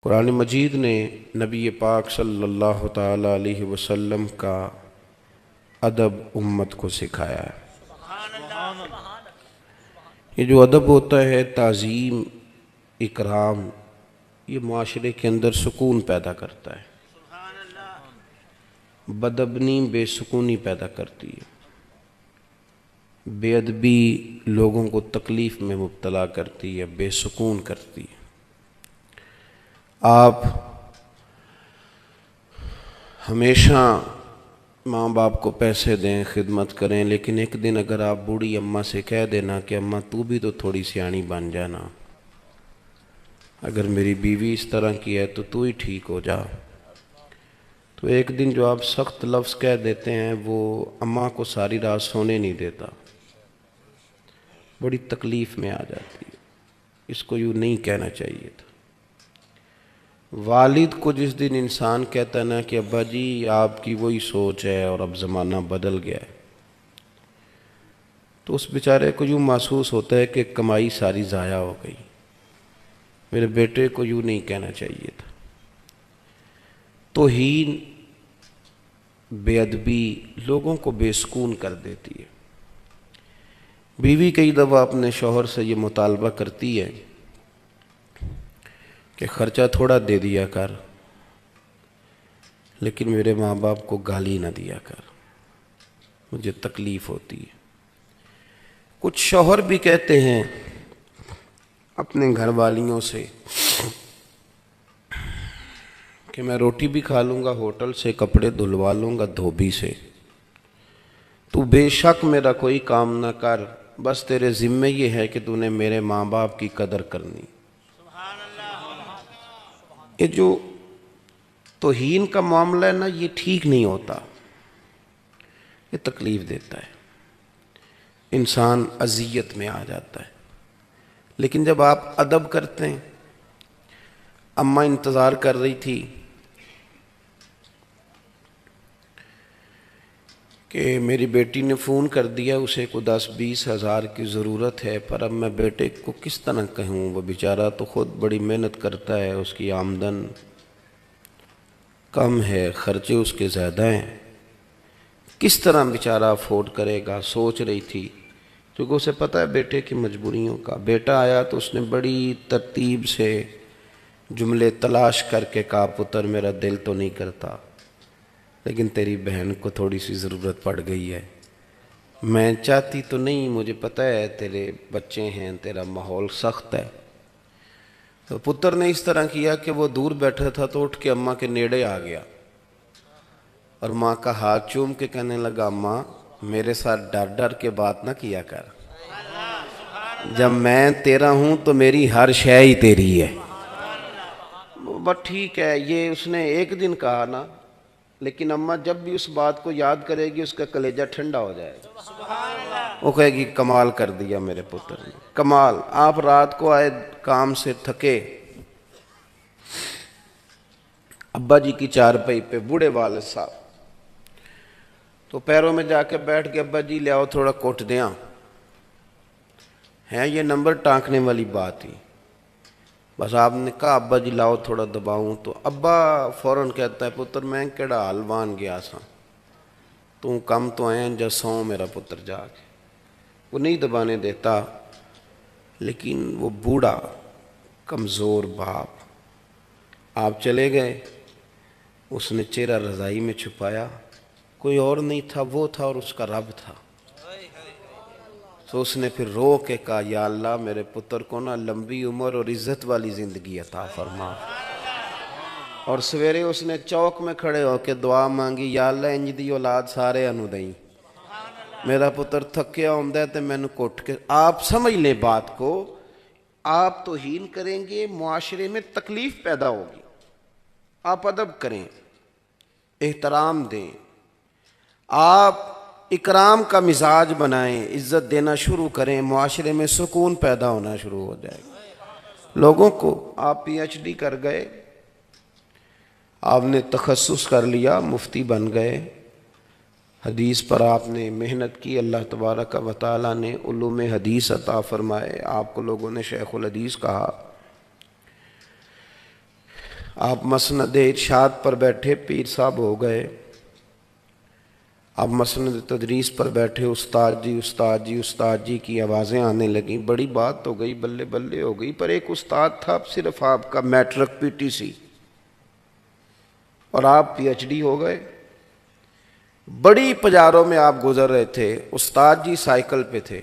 قرآن مجید نے نبی پاک صلی اللہ تعالیٰ علیہ وسلم کا ادب امت کو سکھایا ہے۔ یہ جو ادب ہوتا ہے، تعظیم، اکرام، یہ معاشرے کے اندر سکون پیدا کرتا ہے۔ بدابنی بے سکونی پیدا کرتی ہے، بے ادبی لوگوں کو تکلیف میں مبتلا کرتی ہے، بے سکون کرتی ہے۔ آپ ہمیشہ ماں باپ کو پیسے دیں، خدمت کریں، لیکن ایک دن اگر آپ بوڑھی اماں سے کہہ دینا کہ اماں تو بھی تو تھوڑی سیانی بن جانا، اگر میری بیوی اس طرح کی ہے تو ہی ٹھیک ہو جا، تو ایک دن جو آپ سخت لفظ کہہ دیتے ہیں وہ اماں کو ساری رات سونے نہیں دیتا، بڑی تکلیف میں آ جاتی ہے۔ اس کو یوں نہیں کہنا چاہیے تھا۔ والد کو جس دن انسان کہتا ہے نا کہ ابا جی آپ کی وہی سوچ ہے اور اب زمانہ بدل گیا ہے، تو اس بیچارے کو یوں محسوس ہوتا ہے کہ کمائی ساری ضائع ہو گئی۔ میرے بیٹے کو یوں نہیں کہنا چاہیے تھا۔ توہین، بے ادبی لوگوں کو بے سکون کر دیتی ہے۔ بیوی کئی دفعہ اپنے شوہر سے یہ مطالبہ کرتی ہے کہ خرچہ تھوڑا دے دیا کر، لیکن میرے ماں باپ کو گالی نہ دیا کر، مجھے تکلیف ہوتی ہے۔ کچھ شوہر بھی کہتے ہیں اپنے گھر والیوں سے کہ میں روٹی بھی کھا لوں گا ہوٹل سے، کپڑے دھلوا لوں گا دھوبی سے، تو بے شک میرا کوئی کام نہ کر، بس تیرے ذمے یہ ہے کہ تو نے میرے ماں باپ کی قدر کرنی۔ یہ جو توہین کا معاملہ ہے نا، یہ ٹھیک نہیں ہوتا، یہ تکلیف دیتا ہے، انسان اذیت میں آ جاتا ہے۔ لیکن جب آپ ادب کرتے ہیں، اماں انتظار کر رہی تھی کہ میری بیٹی نے فون کر دیا، اسے کو 10-20 ہزار کی ضرورت ہے، پر اب میں بیٹے کو کس طرح کہوں، وہ بیچارہ تو خود بڑی محنت کرتا ہے، اس کی آمدن کم ہے، خرچے اس کے زیادہ ہیں، کس طرح بیچارہ افورڈ کرے گا۔ سوچ رہی تھی، کیونکہ اسے پتہ ہے بیٹے کی مجبوریوں کا۔ بیٹا آیا تو اس نے بڑی ترتیب سے جملے تلاش کر کے کہا پتر میرا دل تو نہیں کرتا، لیکن تیری بہن کو تھوڑی سی ضرورت پڑ گئی ہے، میں چاہتی تو نہیں، مجھے پتہ ہے تیرے بچے ہیں، تیرا ماحول سخت ہے۔ تو پتر نے اس طرح کیا کہ وہ دور بیٹھا تھا تو اٹھ کے اماں کے نیڑے آ گیا اور ماں کا ہاتھ چوم کے کہنے لگا اماں میرے ساتھ ڈر ڈر کے بات نہ کیا کر، جب میں تیرا ہوں تو میری ہر شے ہی تیری ہے۔ بس ٹھیک ہے، یہ اس نے ایک دن کہا نا، لیکن اماں جب بھی اس بات کو یاد کرے گی اس کا کلیجہ ٹھنڈا ہو جائے گا، وہ کہے گی کمال کر دیا میرے پتر نے، کمال۔ آپ رات کو آئے کام سے تھکے، ابا جی کی چارپائی پہ بوڑھے والد صاحب، تو پیروں میں جا کے بیٹھ کے ابا جی لے آؤ تھوڑا کوٹ دیاں، ہے یہ نمبر ٹانکنے والی بات ہی۔ بس آپ نے کہا ابا جی لاؤ تھوڑا دباؤں، تو ابا فوراً کہتا ہے پتر میں کیڑا حلوان گیا سا، تو کم تو آئیں جا سو میرا پتر جا کے، وہ نہیں دبانے دیتا۔ لیکن وہ بوڑھا کمزور باپ، آپ چلے گئے، اس نے چہرہ رضائی میں چھپایا، کوئی اور نہیں تھا، وہ تھا اور اس کا رب تھا۔ تو اس نے پھر رو کے کہا یا اللہ میرے پتر کو نا لمبی عمر اور عزت والی زندگی عطا فرما۔ اور سویرے اس نے چوک میں کھڑے ہو کے دعا مانگی یا اللہ انج دی اولاد سارے انو دیں، میرا پتر تھکیا ہوندہ ہے تے مینوں کٹ کے۔ آپ سمجھ لیں بات کو، آپ توہین کریں گے معاشرے میں تکلیف پیدا ہوگی، آپ ادب کریں، احترام دیں، آپ اکرام کا مزاج بنائیں، عزت دینا شروع کریں، معاشرے میں سکون پیدا ہونا شروع ہو جائے گا۔ لوگوں کو آپ پی ایچ ڈی کر گئے، آپ نے تخصص کر لیا، مفتی بن گئے، حدیث پر آپ نے محنت کی، اللہ تبارک و تعالیٰ نے علوم حدیث عطا فرمائے، آپ کو لوگوں نے شیخ الحدیث کہا، آپ مسند ارشاد پر بیٹھے، پیر صاحب ہو گئے، آپ مسند تدریس پر بیٹھے، استاد جی استاد جی استاد جی کی آوازیں آنے لگیں، بڑی بات ہو گئی، بلے بلے ہو گئی۔ پر ایک استاد تھا صرف آپ کا میٹرک پی ٹی سی، اور آپ پی ایچ ڈی ہو گئے۔ بڑی پجاروں میں آپ گزر رہے تھے، استاد جی سائیکل پہ تھے،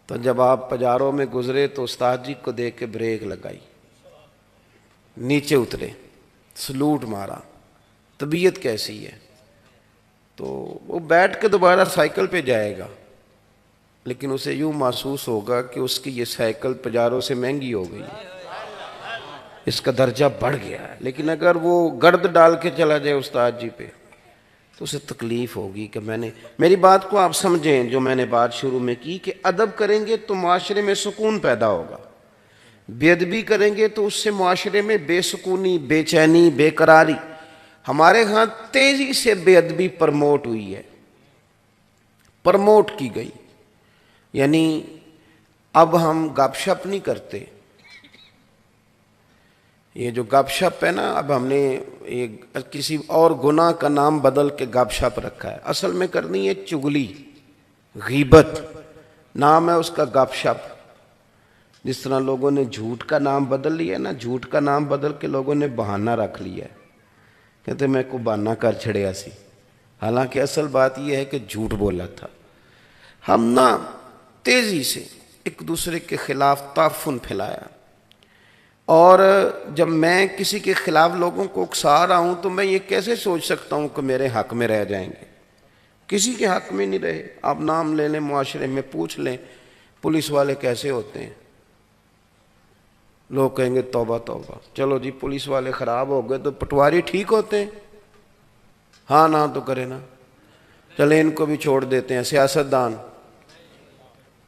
تو جب آپ پجاروں میں گزرے تو استاد جی کو دیکھ کے بریک لگائی، نیچے اترے، سلوٹ مارا، طبیعت کیسی ہے؟ تو وہ بیٹھ کے دوبارہ سائیکل پہ جائے گا، لیکن اسے یوں محسوس ہوگا کہ اس کی یہ سائیکل پجاروں سے مہنگی ہو گئی ہے، اس کا درجہ بڑھ گیا ہے۔ لیکن اگر وہ گرد ڈال کے چلا جائے استاد جی پہ تو اسے تکلیف ہوگی کہ میں نے، میری بات کو آپ سمجھیں جو میں نے بات شروع میں کی کہ ادب کریں گے تو معاشرے میں سکون پیدا ہوگا، بے ادبی کریں گے تو اس سے معاشرے میں بے سکونی، بے چینی، بے قراری۔ ہمارے ہاں تیزی سے بے ادبی پرموٹ ہوئی ہے، پرموٹ کی گئی، یعنی اب ہم گپ شپ نہیں کرتے، یہ جو گپ شپ ہے نا، اب ہم نے کسی اور گناہ کا نام بدل کے گپ شپ رکھا ہے، اصل میں کرنی ہے چگلی، غیبت، نام ہے اس کا گپ شپ۔ جس طرح لوگوں نے جھوٹ کا نام بدل لیا نا، جھوٹ کا نام بدل کے لوگوں نے بہانہ رکھ لیا ہے، کہتے میں کو بہانہ کر چھڑیا سی، حالانکہ اصل بات یہ ہے کہ جھوٹ بولا تھا۔ ہم نا تیزی سے ایک دوسرے کے خلاف تعفن پھیلایا، اور جب میں کسی کے خلاف لوگوں کو اکسا رہا ہوں تو میں یہ کیسے سوچ سکتا ہوں کہ میرے حق میں رہ جائیں گے؟ کسی کے حق میں نہیں رہے۔ آپ نام لے لیں، معاشرے میں پوچھ لیں پولیس والے کیسے ہوتے ہیں، لوگ کہیں گے توبہ توبہ، چلو جی پولیس والے خراب ہو گئے تو پٹواری ٹھیک ہوتے ہیں؟ ہاں نہ تو کرے نا، چلیں ان کو بھی چھوڑ دیتے ہیں، سیاستدان،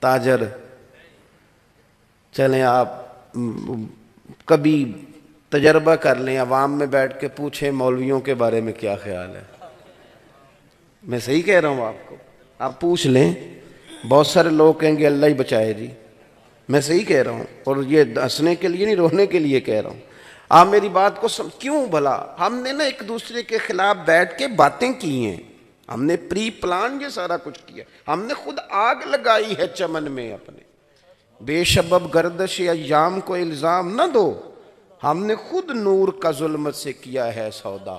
تاجر، چلیں آپ کبھی تجربہ کر لیں، عوام میں بیٹھ کے پوچھیں مولویوں کے بارے میں کیا خیال ہے۔ میں صحیح کہہ رہا ہوں آپ کو، آپ پوچھ لیں، بہت سارے لوگ کہیں گے اللہ ہی بچائے جی، میں صحیح کہہ رہا ہوں، اور یہ ہنسنے کے لیے نہیں، رونے کے لیے کہہ رہا ہوں۔ آپ میری بات کو کیوں بھلا؟ ہم نے نا ایک دوسرے کے خلاف بیٹھ کے باتیں کی ہیں، ہم نے پری پلان یہ سارا کچھ کیا، ہم نے خود آگ لگائی ہے چمن میں اپنے، بے سبب گردش ایام کو الزام نہ دو، ہم نے خود نور کا ظلمت سے کیا ہے سودا،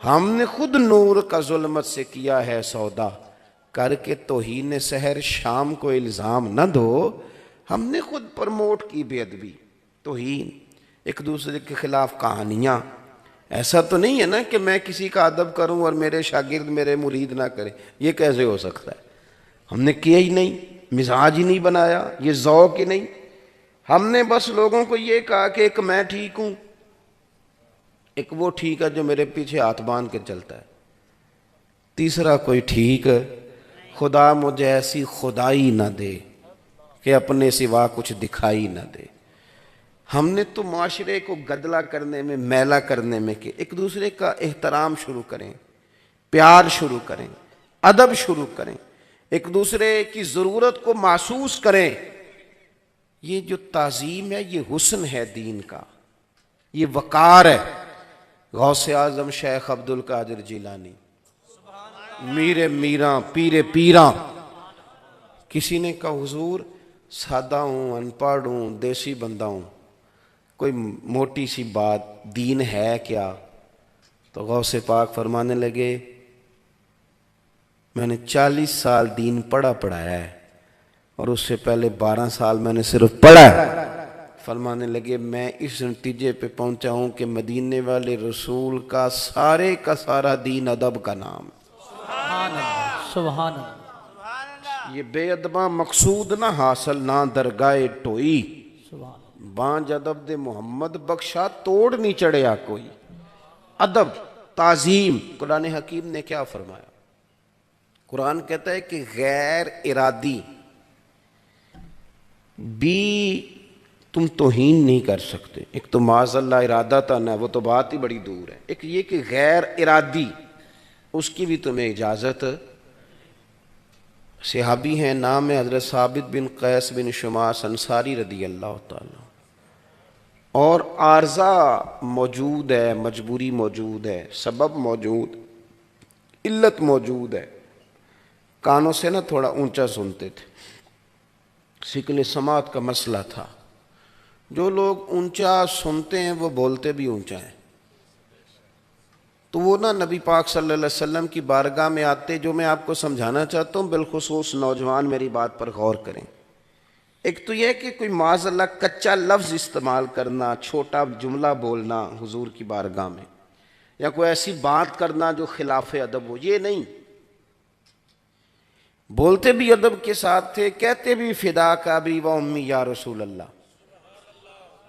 ہم نے خود نور کا ظلمت سے کیا ہے سودا، کر کے توہین سحر شام کو الزام نہ دو، ہم نے خود پرموٹ کی بے ادبی، توہین، ایک دوسرے کے خلاف کہانیاں۔ ایسا تو نہیں ہے نا کہ میں کسی کا ادب کروں اور میرے شاگرد میرے مرید نہ کریں، یہ کیسے ہو سکتا ہے؟ ہم نے کیا ہی نہیں، مزاج ہی نہیں بنایا، یہ ذوق ہی نہیں، ہم نے بس لوگوں کو یہ کہا کہ ایک میں ٹھیک ہوں، ایک وہ ٹھیک ہے جو میرے پیچھے ہاتھ باندھ کے چلتا ہے، تیسرا کوئی ٹھیک ہے، خدا مجھے ایسی خدائی نہ دے کہ اپنے سوا کچھ دکھائی نہ دے۔ ہم نے تو معاشرے کو گدلا کرنے میں، میلا کرنے میں کہ ایک دوسرے کا احترام شروع کریں، پیار شروع کریں، ادب شروع کریں، ایک دوسرے کی ضرورت کو محسوس کریں۔ یہ جو تعظیم ہے یہ حسن ہے دین کا، یہ وقار ہے۔ غوث اعظم شیخ عبد القادر جیلانی، میر میراں پیر پیراں، کسی نے کہا حضور سادہ ہوں، ان پڑھ ہوں، دیسی بندہ ہوں، کوئی موٹی سی بات، دین ہے کیا؟ تو غوث پاک فرمانے لگے میں نے 40 سال دین پڑھایا ہے، اور اس سے پہلے 12 سال میں نے صرف پڑھا ہے۔ فرمانے لگے میں اس نتیجے پہ پہنچا ہوں کہ مدینے والے رسول کا سارا دین ادب کا نام ہے۔ سبحان اللہ، سبحان اللہ، یہ بے ادباں مقصود نہ حاصل نہ درگاہ ٹوئی، سبحان اللہ۔ بانج ادب دے محمد بخشا توڑ نہیں چڑھیا کوئی۔ ادب، تعظیم، قرآن حکیم نے کیا فرمایا؟ قرآن کہتا ہے کہ غیر ارادی بھی تم توہین نہیں کر سکتے۔ ایک تو معاذ اللہ ارادہ تھا نا، وہ تو بات ہی بڑی دور ہے، ایک یہ کہ غیر ارادی اس کی بھی تمہیں اجازت۔ صحابی ہیں، نام ہے حضرت ثابت بن قیس بن شماس انصاری رضی اللہ تعالیٰ، اور عارضہ موجود ہے، مجبوری موجود ہے، سبب موجود، علت موجود ہے۔ کانوں سے نا تھوڑا اونچا سنتے تھے، شکل سماعت کا مسئلہ تھا۔ جو لوگ اونچا سنتے ہیں وہ بولتے بھی اونچا ہیں۔ تو وہ نا نبی پاک صلی اللہ علیہ وسلم کی بارگاہ میں آتے، جو میں آپ کو سمجھانا چاہتا ہوں، بالخصوص نوجوان میری بات پر غور کریں۔ ایک تو یہ کہ کوئی معاذ اللہ کچا لفظ استعمال کرنا، چھوٹا جملہ بولنا حضور کی بارگاہ میں، یا کوئی ایسی بات کرنا جو خلاف ادب ہو، یہ نہیں۔ بولتے بھی ادب کے ساتھ تھے، کہتے بھی فدا کا بھی و امی یا رسول اللہ،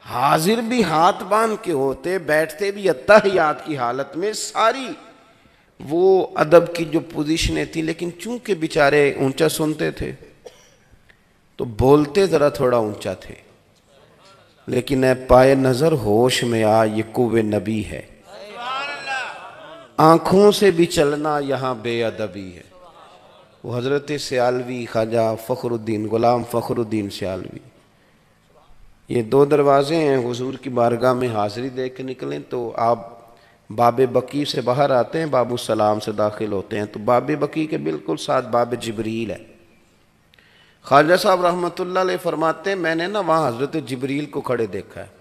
حاضر بھی ہاتھ باندھ کے ہوتے، بیٹھتے بھی اتحیات کی حالت میں، ساری وہ ادب کی جو پوزیشنیں تھیں، لیکن چونکہ بیچارے اونچا سنتے تھے تو بولتے ذرا تھوڑا اونچا تھے۔ لیکن اے پائے نظر ہوش میں آ، یہ کوہ نبی ہے، آنکھوں سے بھی چلنا یہاں بے ادبی ہے۔ وہ حضرت سیالوی خواجہ فخر الدین، غلام فخر الدین سیالوی، یہ دو دروازے ہیں، حضور کی بارگاہ میں حاضری دے کے نکلیں تو آپ باب بقی سے باہر آتے ہیں، باب السلام سے داخل ہوتے ہیں تو باب بقی کے بالکل ساتھ باب جبریل ہے۔ خواجہ صاحب رحمۃ اللہ علیہ فرماتے ہیں میں نے نا وہاں حضرت جبریل کو کھڑے دیکھا ہے۔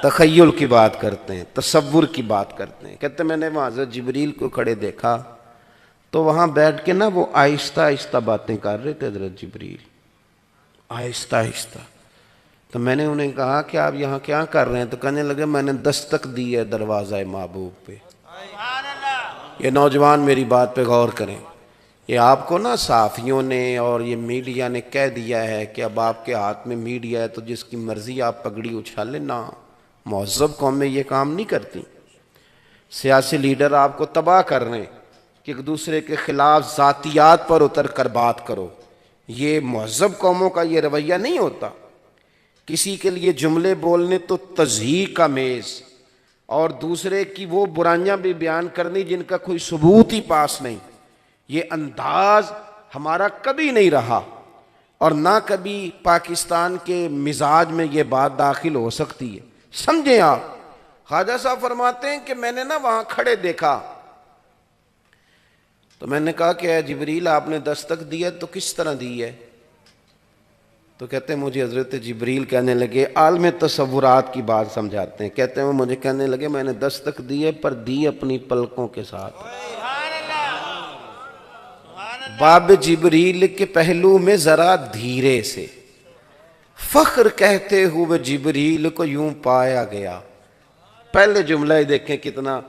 تخیل کی بات کرتے ہیں، تصور کی بات کرتے ہیں، کہتے ہیں میں نے وہاں حضرت جبریل کو کھڑے دیکھا تو وہاں بیٹھ کے نا وہ آہستہ آہستہ باتیں کر رہے تھے حضرت جبریل، آہستہ آہستہ۔ تو میں نے انہیں کہا کہ آپ یہاں کیا کر رہے ہیں؟ تو کہنے لگے میں نے دستک دی ہے دروازہ محبوب پہ۔ یہ نوجوان میری بات پہ غور کریں، یہ آپ کو نا صحافیوں نے اور یہ میڈیا نے کہہ دیا ہے کہ اب آپ کے ہاتھ میں میڈیا ہے تو جس کی مرضی آپ پگڑی اچھالیں، نہ، مہذب قومیں یہ کام نہیں کرتی۔ سیاسی لیڈر آپ کو تباہ کر رہے ہیں کہ ایک دوسرے کے خلاف ذاتیات پر اتر کر بات کرو، یہ مہذب قوموں کا یہ رویہ نہیں ہوتا۔ کسی کے لیے جملے بولنے تو تضحیق کا میز، اور دوسرے کی وہ برائیاں بھی بیان کرنی جن کا کوئی ثبوت ہی پاس نہیں، یہ انداز ہمارا کبھی نہیں رہا، اور نہ کبھی پاکستان کے مزاج میں یہ بات داخل ہو سکتی ہے، سمجھیں آپ۔ خواجہ صاحب فرماتے ہیں کہ میں نے نا وہاں کھڑے دیکھا تو میں نے کہا کہ اے جبریل آپ نے دستک دی ہے تو کس طرح دی ہے؟ تو کہتے ہیں مجھے حضرت جبریل کہنے لگے، عالم تصورات کی بات سمجھاتے ہیں، کہتے ہیں وہ مجھے کہنے لگے میں نے دستک دی ہے پر دی اپنی پلکوں کے ساتھ۔ باب جبریل کے پہلو میں ذرا دھیرے سے، فخر کہتے ہوئے جبریل کو یوں پایا گیا۔ پہلے جملہ ہی دیکھیں کتنا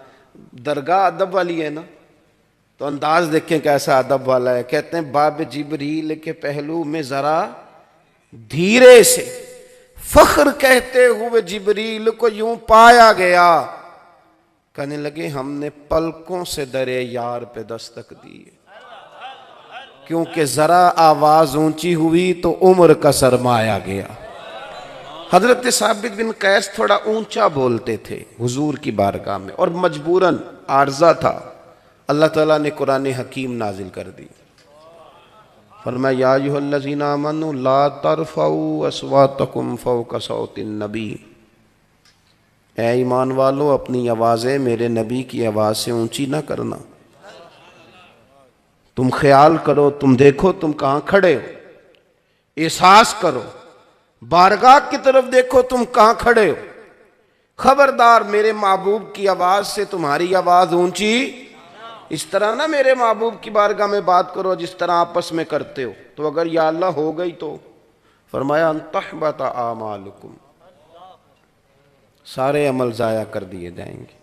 درگاہ ادب والی ہے نا، تو انداز دیکھیں کیسا ادب والا ہے۔ کہتے ہیں باب جبریل کے پہلو میں ذرا دھیرے سے، فخر کہتے ہوئے جبریل کو یوں پایا گیا، کہنے لگے ہم نے پلکوں سے درے یار پہ دستک دی، کیونکہ ذرا آواز اونچی ہوئی تو عمر کا سرمایا گیا۔ حضرت ثابت بن قیس تھوڑا اونچا بولتے تھے حضور کی بارگاہ میں، اور مجبوراً عارضہ تھا، اللہ تعالیٰ نے قرآن حکیم نازل کر دی، فرمایا یا ایھا الذین آمنوا لا ترفعوا اصواتکم فوق صوت النبی، اے ایمان والو اپنی آوازیں میرے نبی کی آواز سے اونچی نہ کرنا۔ تم خیال کرو، تم دیکھو تم کہاں کھڑے ہو، احساس کرو، بارگاہ کی طرف دیکھو تم کہاں کھڑے ہو، خبردار میرے محبوب کی آواز سے تمہاری آواز اونچی، اس طرح نہ میرے محبوب کی بارگاہ میں بات کرو جس طرح آپس میں کرتے ہو، تو اگر یا اللہ ہو گئی تو فرمایا ان تحبط اعمالکم، سارے عمل ضائع کر دیے جائیں گے،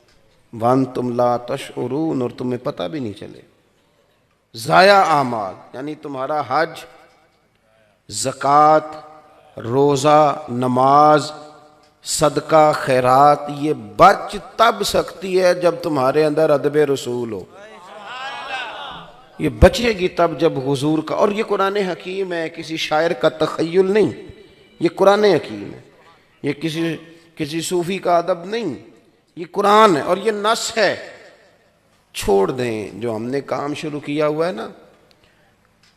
وانتم لا تشعرون، اور تمہیں پتہ بھی نہیں چلے۔ ضائع اعمال یعنی تمہارا حج، زکوٰۃ، روزہ، نماز، صدقہ، خیرات، یہ بچ تب سکتی ہے جب تمہارے اندر ادب رسول ہو، یہ بچے گی تب جب حضور کا، اور یہ قرآن حکیم ہے، کسی شاعر کا تخیل نہیں، یہ قرآن حکیم ہے، یہ کسی صوفی کا ادب نہیں، یہ قرآن ہے اور یہ نص ہے۔ چھوڑ دیں جو ہم نے کام شروع کیا ہوا ہے نا،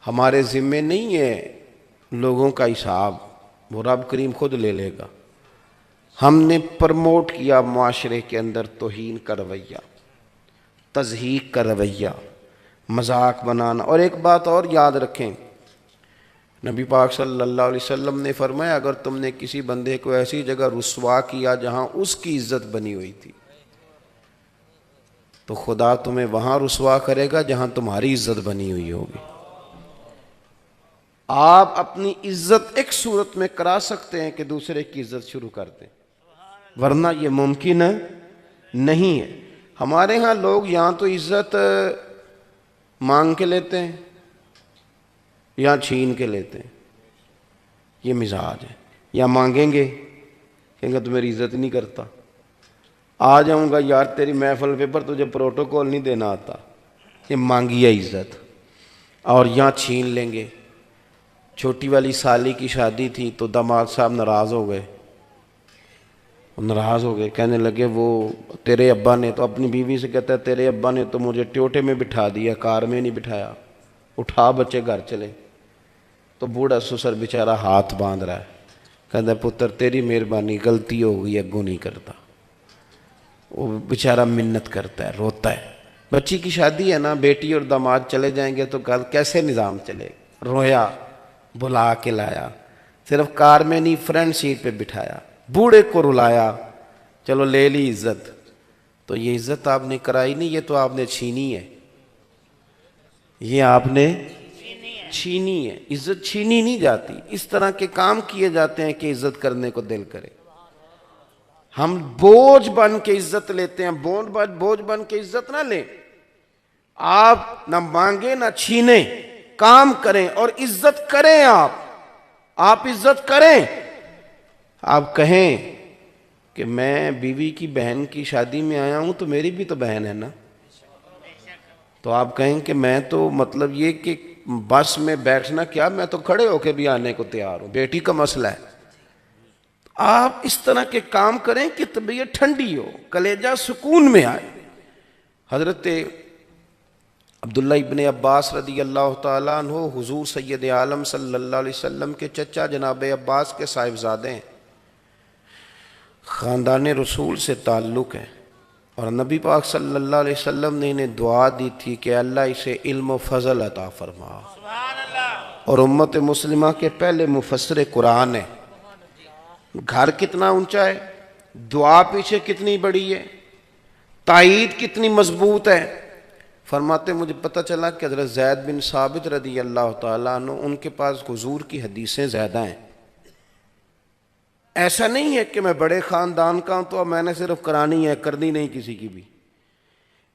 ہمارے ذمے نہیں ہے لوگوں کا حساب، وہ رب کریم خود لے لے گا۔ ہم نے پرموٹ کیا معاشرے کے اندر توہین کا رویہ، تضحیک کا رویہ، مذاق بنانا۔ اور ایک بات اور یاد رکھیں، نبی پاک صلی اللہ علیہ وسلم نے فرمایا اگر تم نے کسی بندے کو ایسی جگہ رسوا کیا جہاں اس کی عزت بنی ہوئی تھی تو خدا تمہیں وہاں رسوا کرے گا جہاں تمہاری عزت بنی ہوئی ہوگی۔ آپ اپنی عزت ایک صورت میں کرا سکتے ہیں کہ دوسرے کی عزت شروع کر دیں، ورنہ یہ ممکن نہیں ہے۔ ہمارے ہاں لوگ یہاں تو عزت مانگ کے لیتے ہیں یا چھین کے لیتے ہیں، یہ مزاج ہے۔ یا مانگیں گے، کہیں گے تو میری عزت نہیں کرتا، آ جاؤں گا یار تیری محفل پہ پر تجھے پروٹوکول نہیں دینا آتا، یہ مانگی ہے عزت۔ اور یہاں چھین لیں گے۔ چھوٹی والی سالی کی شادی تھی تو داماد صاحب ناراض ہو گئے، کہنے لگے وہ تیرے ابا نے تو، اپنی بیوی سے کہتا ہے تیرے ابا نے تو مجھے ٹیوٹے میں بٹھا دیا، کار میں نہیں بٹھایا، اٹھا بچے گھر چلے۔ تو بوڑھا سسر بیچارہ ہاتھ باندھ رہا ہے، کہتا ہے پتر تیری مہربانی، غلطی ہو گئی، اگوں نہیں کرتا۔ وہ بیچارہ منت کرتا ہے، روتا ہے۔ بچی کی شادی ہے نا، بیٹی اور داماد چلے جائیں گے تو کیسے نظام چلے؟ رویا، بلا کے لایا، صرف کار میں نہیں فرنٹ سیٹ پہ بٹھایا، بوڑھے کو رلایا، چلو لے لی عزت۔ تو یہ عزت آپ نے کرائی نہیں، یہ تو آپ نے چھینی ہے، یہ آپ نے چھینی ہے۔ عزت چھینی نہیں جاتی، اس طرح کے کام کیے جاتے ہیں کہ عزت کرنے کو دل کرے۔ ہم بوجھ بن کے عزت لیتے ہیں، بوجھ بن کے عزت نہ لیں۔ آپ نہ مانگیں نہ چھینیں، کام کریں اور عزت کریں۔ آپ عزت کریں۔ آپ کہیں کہ میں بیوی کی بہن کی شادی میں آیا ہوں تو میری بھی تو بہن ہے نا، تو آپ کہیں کہ میں تو مطلب یہ کہ بس میں بیٹھنا کیا، میں تو کھڑے ہو کے بھی آنے کو تیار ہوں، بیٹی کا مسئلہ ہے۔ آپ اس طرح کے کام کریں کہ طبیعت ٹھنڈی ہو، کلیجہ سکون میں آئے۔ حضرت عبداللہ ابن عباس رضی اللہ تعالیٰ عنہ حضور سید عالم صلی اللہ علیہ وسلم کے چچا جناب عباس کے صاحبزادے ہیں، خاندان رسول سے تعلق ہے، اور نبی پاک صلی اللہ علیہ وسلم نے انہیں دعا دی تھی کہ اللہ اسے علم و فضل عطا فرما، اور امت مسلمہ کے پہلے مفسر قرآن ہے۔ گھر کتنا اونچا ہے، دعا پیچھے کتنی بڑی ہے، تائید کتنی مضبوط ہے۔ فرماتے مجھے پتہ چلا کہ حضرت زید بن ثابت رضی اللہ تعالیٰ عنہ ان کے پاس حضور کی حدیثیں زیادہ ہیں۔ ایسا نہیں ہے کہ میں بڑے خاندان کا ہوں تو میں نے صرف کرانی ہے، کرنی نہیں کسی کی بھی۔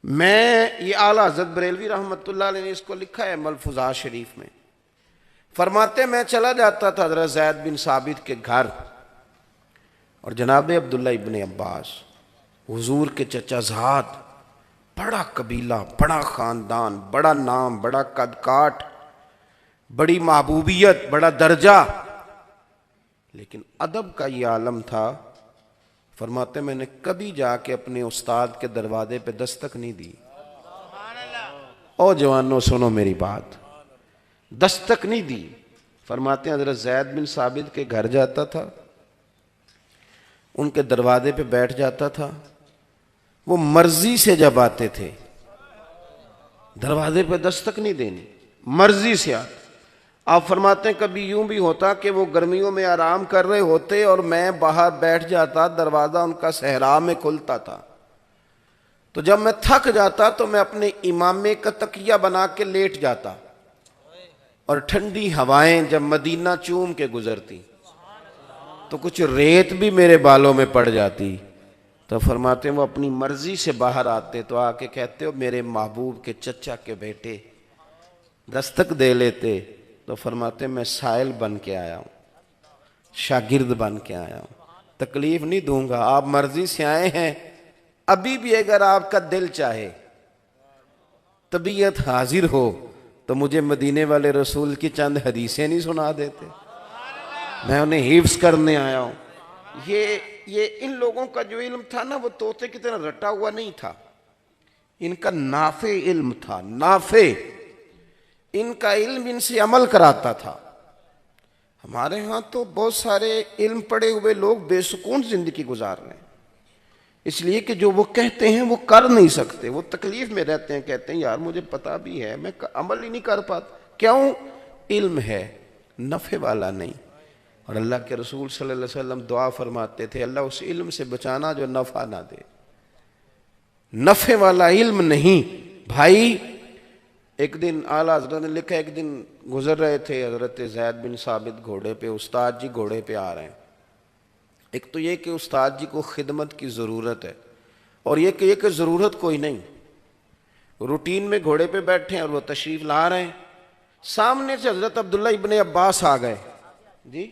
میں یہ اعلیٰ حضرت بریلوی رحمۃ اللہ علیہ نے اس کو لکھا ہے ملفوظات شریف میں، فرماتے میں چلا جاتا تھا حضرت زید بن ثابت کے گھر، اور جناب عبداللہ ابن عباس حضور کے چچا زاد، بڑا قبیلہ، بڑا خاندان، بڑا نام، بڑا قد کاٹ، بڑی محبوبیت، بڑا درجہ، لیکن ادب کا یہ عالم تھا۔ فرماتے میں نے کبھی جا کے اپنے استاد کے دروازے پہ دستک نہیں دی۔ او جوانوں سنو میری بات، دستک نہیں دی۔ فرماتے ہیں حضرت زید بن ثابت کے گھر جاتا تھا، ان کے دروازے پہ بیٹھ جاتا تھا، وہ مرضی سے جب آتے تھے، دروازے پہ دستک نہیں دینی، مرضی سے آتے۔ آپ فرماتے ہیں کبھی یوں بھی ہوتا کہ وہ گرمیوں میں آرام کر رہے ہوتے اور میں باہر بیٹھ جاتا، دروازہ ان کا صحرا میں کھلتا تھا، تو جب میں تھک جاتا تو میں اپنے امامے کا تکیہ بنا کے لیٹ جاتا، اور ٹھنڈی ہوائیں جب مدینہ چوم کے گزرتی تو کچھ ریت بھی میرے بالوں میں پڑ جاتی، تو فرماتے ہیں وہ اپنی مرضی سے باہر آتے تو آ کے کہتے ہو میرے محبوب کے چچا کے بیٹے، دستک دے لیتے تو فرماتے ہیں میں سائل بن کے آیا ہوں، شاگرد بن کے آیا ہوں، تکلیف نہیں دوں گا، آپ مرضی سے آئے ہیں، ابھی بھی اگر آپ کا دل چاہے، طبیعت حاضر ہو تو مجھے مدینے والے رسول کی چند حدیثیں نہیں سنا دیتے، میں انہیں حفظ کرنے آیا ہوں۔ یہ ان لوگوں کا جو علم تھا نا وہ طوطے کی طرح رٹا ہوا نہیں تھا، ان کا نافع علم تھا، نافع، ان کا علم ان سے عمل کراتا تھا۔ ہمارے ہاں تو بہت سارے علم پڑھے ہوئے لوگ بے سکون زندگی گزار رہے ہیں، اس لیے کہ جو وہ کہتے ہیں وہ کر نہیں سکتے، وہ تکلیف میں رہتے ہیں، کہتے ہیں یار مجھے پتا بھی ہے میں عمل ہی نہیں کر پاتا۔ کیوں؟ علم ہے نفع والا نہیں۔ اور اللہ کے رسول صلی اللہ علیہ وسلم دعا فرماتے تھے اللہ اس علم سے بچانا جو نفع نہ دے، نفع والا علم نہیں۔ بھائی ایک دن اعلیٰ حضرت نے لکھا، ایک دن گزر رہے تھے حضرت زید بن ثابت گھوڑے پہ، استاد جی گھوڑے پہ آ رہے ہیں۔ ایک تو یہ کہ استاد جی کو خدمت کی ضرورت ہے، اور یہ کہ ضرورت کوئی نہیں، روٹین میں گھوڑے پہ بیٹھے ہیں اور وہ تشریف لا رہے ہیں۔ سامنے سے حضرت عبداللہ ابن عباس آ گئے، جی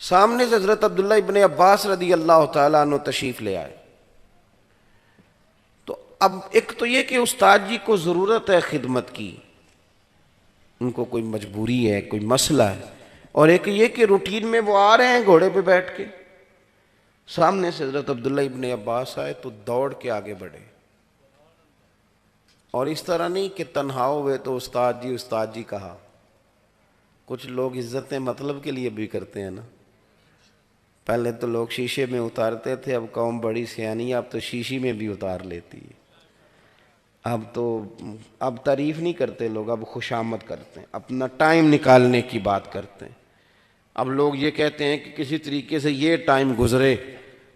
سامنے سے حضرت عبداللہ ابن عباس رضی اللہ تعالیٰ عنہ تشریف لے آئے۔ تو اب ایک تو یہ کہ استاد جی کو ضرورت ہے خدمت کی، ان کو کوئی مجبوری ہے، کوئی مسئلہ ہے، اور ایک یہ کہ روٹین میں وہ آ رہے ہیں گھوڑے پہ بیٹھ کے۔ سامنے سے حضرت عبداللہ ابن عباس آئے تو دوڑ کے آگے بڑھے، اور اس طرح نہیں کہ تنہا ہوئے تو استاد جی کہا۔ کچھ لوگ عزتیں مطلب کے لیے بھی کرتے ہیں نا، پہلے تو لوگ شیشے میں اتارتے تھے، اب قوم بڑی سیانی، اب تو شیشی میں بھی اتار لیتی ہے۔ اب تعریف نہیں کرتے لوگ، اب خوشامد کرتے ہیں، اپنا ٹائم نکالنے کی بات کرتے ہیں۔ اب لوگ یہ کہتے ہیں کہ کسی طریقے سے یہ ٹائم گزرے،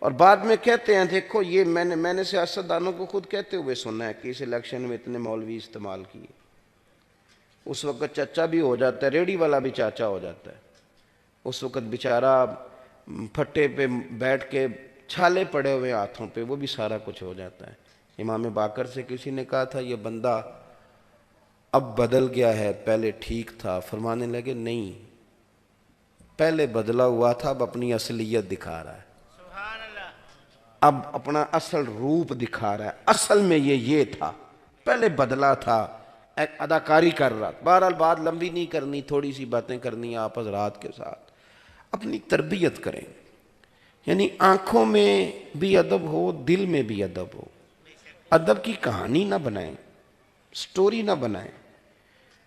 اور بعد میں کہتے ہیں دیکھو یہ میں نے سیاستدانوں کو خود کہتے ہوئے سنا ہے کہ اس الیکشن میں اتنے مولوی استعمال کیے۔ اس وقت چچا بھی ہو جاتا ہے، ریڑھی والا بھی چاچا ہو جاتا ہے، اس وقت بیچارہ پھٹے پہ بیٹھ کے چھالے پڑے ہوئے ہاتھوں پہ، وہ بھی سارا کچھ ہو جاتا ہے۔ امام باقر سے کسی نے کہا تھا یہ بندہ اب بدل گیا ہے، پہلے ٹھیک تھا۔ فرمانے لگے نہیں، پہلے بدلا ہوا تھا، اب اپنی اصلیت دکھا رہا ہے، اب اپنا اصل روپ دکھا رہا ہے۔ اصل میں یہ تھا، پہلے بدلا تھا، اداکاری کر رہا۔ بہرحال بات لمبی نہیں کرنی، تھوڑی سی باتیں کرنی ہیں آپ حضرات کے ساتھ۔ اپنی تربیت کریں، یعنی آنکھوں میں بھی ادب ہو، دل میں بھی ادب ہو۔ ادب کی کہانی نہ بنائیں، سٹوری نہ بنائیں،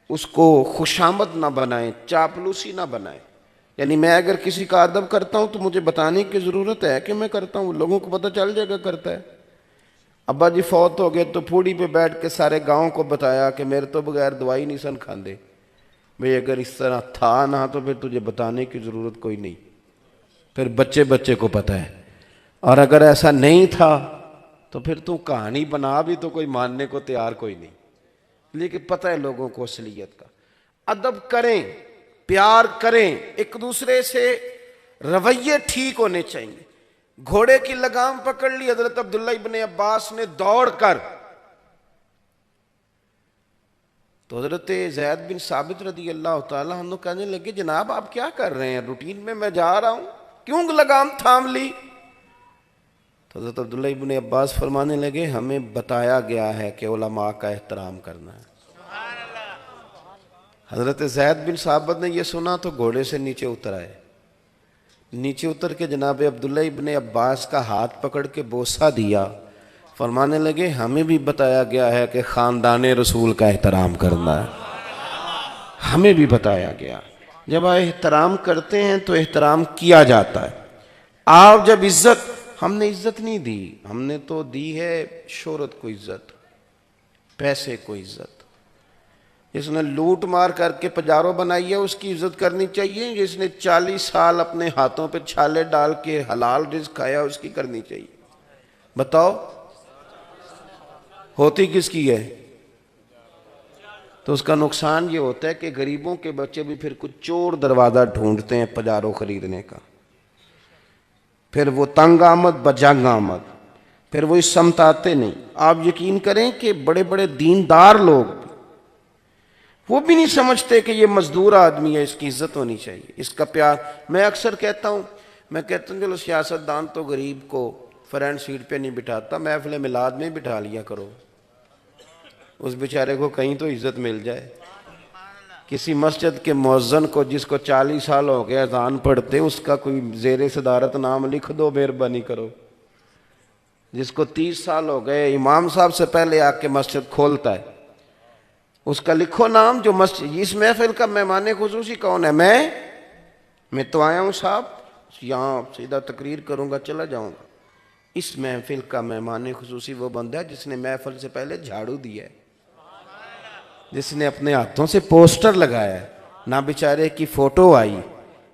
اس کو خوشامد نہ بنائیں، چاپلوسی نہ بنائیں۔ یعنی میں اگر کسی کا ادب کرتا ہوں تو مجھے بتانے کی ضرورت ہے کہ میں کرتا ہوں، لوگوں کو پتہ چل جائے گا کرتا ہے۔ ابا جی فوت ہو گئے تو پھوڑی پہ بیٹھ کے سارے گاؤں کو بتایا کہ میرے تو بغیر دوائی نہیں سن کھاندے۔ بھئی اگر اس طرح تھا نہ تو پھر تجھے بتانے کی ضرورت کوئی نہیں، پھر بچے کو پتہ ہے۔ اور اگر ایسا نہیں تھا تو پھر تو کہانی بنا بھی تو کوئی ماننے کو تیار کوئی نہیں، لیکن پتہ ہے لوگوں کو اصلیت کا۔ ادب کریں، پیار کریں، ایک دوسرے سے رویے ٹھیک ہونے چاہیے۔ گھوڑے کی لگام پکڑ لی حضرت عبداللہ ابن عباس نے دوڑ کر، تو حضرت زید بن ثابت رضی اللہ تعالیٰ عنہ کہنے لگے جناب آپ کیا کر رہے ہیں، روٹین میں جا رہا ہوں، کیوں لگام تھام لی؟ تو حضرت عبداللہ ابن عباس فرمانے لگے ہمیں بتایا گیا ہے کہ علماء کا احترام کرنا ہے۔ حضرت زید بن ثابت نے یہ سنا تو گھوڑے سے نیچے اتر آئے، نیچے اتر کے جناب عبداللہ ابن عباس کا ہاتھ پکڑ کے بوسہ دیا، فرمانے لگے ہمیں بھی بتایا گیا ہے کہ خاندان رسول کا احترام کرنا ہے، ہمیں بھی بتایا گیا۔ جب آپ احترام کرتے ہیں تو احترام کیا جاتا ہے۔ آپ جب عزت، ہم نے عزت نہیں دی، ہم نے تو دی ہے شہرت کو عزت، پیسے کو عزت۔ جس نے لوٹ مار کر کے پجاروں بنائی ہے اس کی عزت کرنی چاہیے، جس نے 40 سال اپنے ہاتھوں پہ چھالے ڈال کے حلال رزق کھایا اس کی کرنی چاہیے۔ بتاؤ ہوتی کس کی ہے؟ تو اس کا نقصان یہ ہوتا ہے کہ غریبوں کے بچے بھی پھر کچھ چور دروازہ ڈھونڈتے ہیں پجاروں خریدنے کا، پھر وہ تنگ آمد بجنگ آمد، پھر وہ اس سمت آتے نہیں۔ آپ یقین کریں کہ بڑے بڑے دیندار لوگ وہ بھی نہیں سمجھتے کہ یہ مزدور آدمی ہے، اس کی عزت ہونی چاہیے، اس کا پیار۔ میں اکثر کہتا ہوں چلو سیاستدان تو غریب کو فرنٹ سیٹ پہ نہیں بٹھاتا، محفل میلاد میں بٹھا لیا کرو، اس بیچارے کو کہیں تو عزت مل جائے۔ کسی مسجد کے مؤذن کو جس کو 40 سال ہو گئے اذان پڑھتے، اس کا کوئی زیر صدارت نام لکھ دو، مہربانی کرو۔ جس کو 30 سال ہو گئے امام صاحب سے پہلے آ کے مسجد کھولتا ہے، اس کا لکھو نام جو مسجد، اس محفل کا مہمان خصوصی کون ہے؟ میں تو آیا ہوں صاحب، یہاں سیدھا تقریر کروں گا چلا جاؤں گا۔ اس محفل کا مہمان خصوصی وہ بندہ ہے جس نے محفل سے پہلے جھاڑو دیا ہے، جس نے اپنے ہاتھوں سے پوسٹر لگایا ہے، نہ بیچارے کی فوٹو آئی،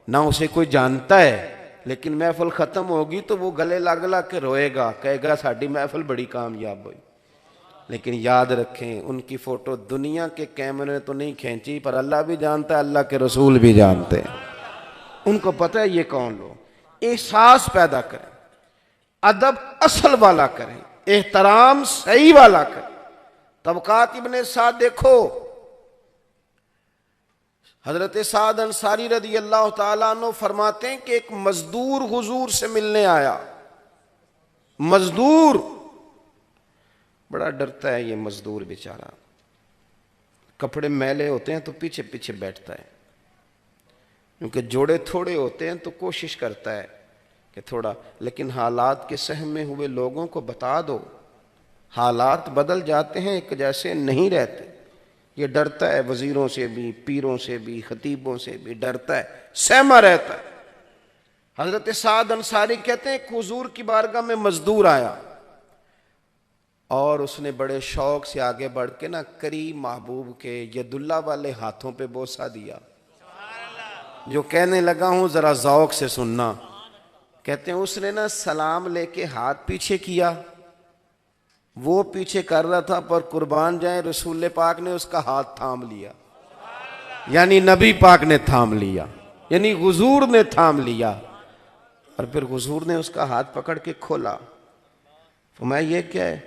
نہ اسے کوئی جانتا ہے، لیکن محفل ختم ہوگی تو وہ گلے لگ لگ کے روئے گا، کہے گا ساڈی محفل بڑی کامیاب ہوئی۔ لیکن یاد رکھیں ان کی فوٹو دنیا کے کیمرے تو نہیں کھینچی، پر اللہ بھی جانتا ہے، اللہ کے رسول بھی جانتے ہیں، ان کو پتہ ہے یہ کون لوگ۔ احساس پیدا کریں، ادب اصل والا کریں، احترام صحیح والا کریں۔ طبقات ابن سعد دیکھو، حضرت سعد انصاری رضی اللہ تعالیٰ عنہ فرماتے ہیں کہ ایک مزدور حضور سے ملنے آیا۔ مزدور بڑا ڈرتا ہے یہ مزدور بیچارہ، کپڑے میلے ہوتے ہیں تو پیچھے پیچھے بیٹھتا ہے، کیونکہ جوڑے تھوڑے ہوتے ہیں تو کوشش کرتا ہے کہ تھوڑا، لیکن حالات کے سہم میں ہوئے لوگوں کو بتا دو، حالات بدل جاتے ہیں، ایک جیسے نہیں رہتے۔ یہ ڈرتا ہے وزیروں سے بھی، پیروں سے بھی، خطیبوں سے بھی ڈرتا ہے، سہما رہتا ہے۔ حضرت سعد انصاری کہتے ہیں ایک حضور کی بارگاہ میں مزدور آیا اور اس نے بڑے شوق سے آگے بڑھ کے نا کریم محبوب کے ید اللہ والے ہاتھوں پہ بوسہ دیا۔ جو کہنے لگا ہوں ذرا ذوق سے سننا، کہتے ہیں اس نے نا سلام لے کے ہاتھ پیچھے کیا، وہ پیچھے کر رہا تھا، پر قربان جائیں رسول پاک نے اس کا ہاتھ تھام لیا، یعنی نبی پاک نے تھام لیا، یعنی حضور نے تھام لیا، اور پھر حضور نے اس کا ہاتھ پکڑ کے کھولا۔ فرمایا یہ کیا ہے؟